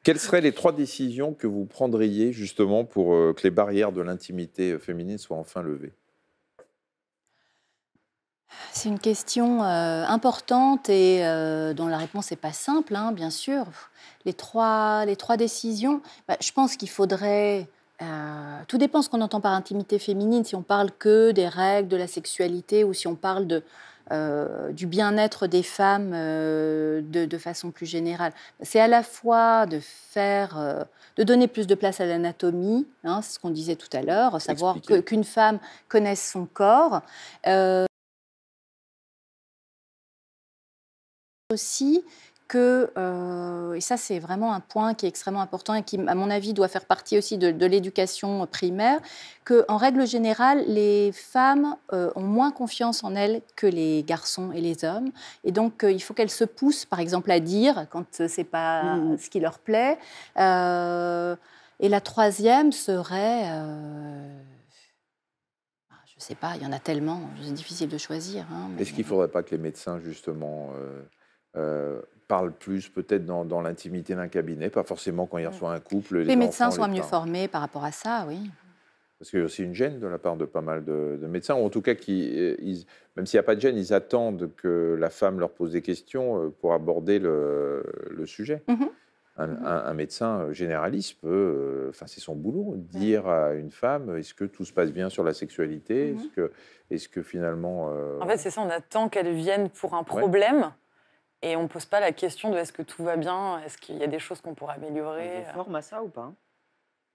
Quelles seraient les 3 décisions que vous prendriez justement pour que les barrières de l'intimité féminine soient enfin levées?
C'est une question importante et dont la réponse n'est pas simple, bien sûr. Les trois décisions, je pense qu'il faudrait... tout dépend ce qu'on entend par intimité féminine, si on parle que des règles, de la sexualité, ou si on parle du bien-être des femmes de façon plus générale. C'est à la fois de donner plus de place à l'anatomie, c'est ce qu'on disait tout à l'heure, savoir qu'une femme connaisse son corps. Aussi que, et ça c'est vraiment un point qui est extrêmement important et qui, à mon avis, doit faire partie aussi de l'éducation primaire, qu'en règle générale, les femmes ont moins confiance en elles que les garçons et les hommes. Et donc, il faut qu'elles se poussent, par exemple, à dire quand ce n'est pas ce qui leur plaît. Et la troisième serait... je ne sais pas, il y en a tellement, c'est difficile de choisir.
Est-ce qu'il ne faudrait pas que les médecins, justement... parlent plus peut-être dans l'intimité d'un cabinet, pas forcément quand il reçoit un couple.
Les médecins soient mieux formés par rapport à ça, oui.
Parce qu'il y a aussi une gêne de la part de pas mal de médecins, ou en tout cas, même s'il n'y a pas de gêne, ils attendent que la femme leur pose des questions pour aborder le sujet. Un médecin généraliste peut, enfin c'est son boulot, dire à une femme, est-ce que tout se passe bien sur la sexualité, est-ce que finalement...
En fait, c'est ça, on attend qu'elle vienne pour un problème et on ne pose pas la question de est-ce que tout va bien, est-ce qu'il y a des choses qu'on pourrait améliorer.
On vous forme à ça ou pas?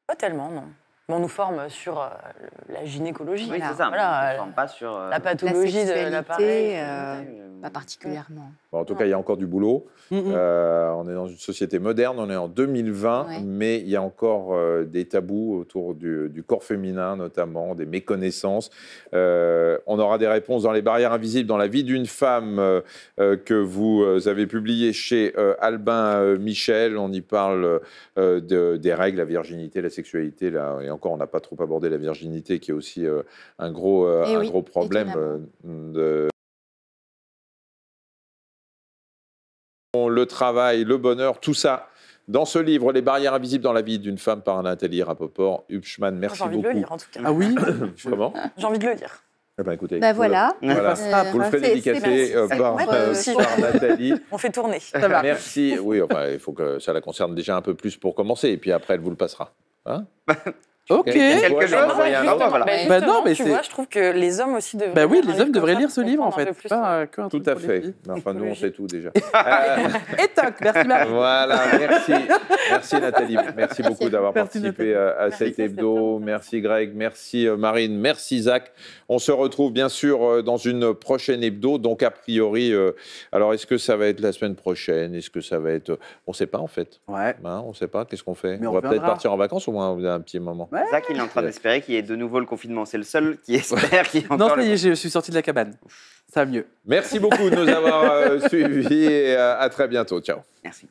Pas tellement, non. Mais on nous forme sur la gynécologie.
Oui, c'est ça.
Voilà,
On ne forme pas sur...
la
La
pathologie de l'appareil.
sexualité, pas particulièrement.
Bon, en tout cas, il y a encore du boulot. On est dans une société moderne, on est en 2020,
Ouais.
mais il y a encore des tabous autour du corps féminin, notamment, des méconnaissances. On aura des réponses dans Les barrières invisibles, dans la vie d'une femme, que vous avez publié chez Albin Michel. On y parle des règles, la virginité, la sexualité. Là, et encore, on n'a pas trop abordé la virginité, qui est aussi un gros problème
étonnamment.
Le travail, le bonheur, tout ça dans ce livre, Les barrières invisibles dans la vie d'une femme, par Nathalie Rapoport. Hupschmann, merci
J'ai envie
beaucoup.
de le lire, en tout cas.
Ah oui.
Comment?
J'ai envie de le lire.
Eh ben, écoutez,
Ben voilà.
voilà. Vous le ferez
C'est-
dédicacer
c'est-
par Nathalie.
On fait tourner.
Ça va.
Merci. Oui, enfin, il faut que ça la concerne déjà un peu plus pour commencer, et puis après, elle vous le passera. Hein?
Ok.
Quelque
Ouais,
chose.
j'ai envoyé un
Justement, voilà.
Bah non, mais
tu
c'est-
vois, je trouve que les hommes aussi devraient.
Bah oui,
lire un
les hommes
livre
devraient
comme ça
lire ce
pour
livre en
comprendre un
fait.
peu plus,
Pas que un
Tout
truc
à
pour les
fait.
filles.
Mais enfin, nous, on sait tout déjà.
Et toc, merci Marie.
Voilà, merci. Merci Nathalie. Merci beaucoup d'avoir
Merci,
participé
Nathalie.
à
Merci,
cet
c'était
hebdo.
vraiment
Merci Greg, merci Marine, merci Zach. On se retrouve bien sûr dans une prochaine hebdo. Donc a priori, alors est-ce que ça va être la semaine prochaine? Est-ce que ça va être... On ne sait pas en fait.
Ouais.
Hein, on ne sait pas. Qu'est-ce qu'on fait?
Mais
On
on
va peut-être
reviendra.
partir en vacances au moins un petit moment.
Ouais.
Zach, il est en train d'espérer qu'il y ait de nouveau le confinement. C'est le seul qui espère qu'il y ait
Non,
encore
ça y
le
est, je suis sorti de la cabane. Ça va mieux.
Merci beaucoup de nous avoir suivis et à très bientôt. Ciao.
Merci.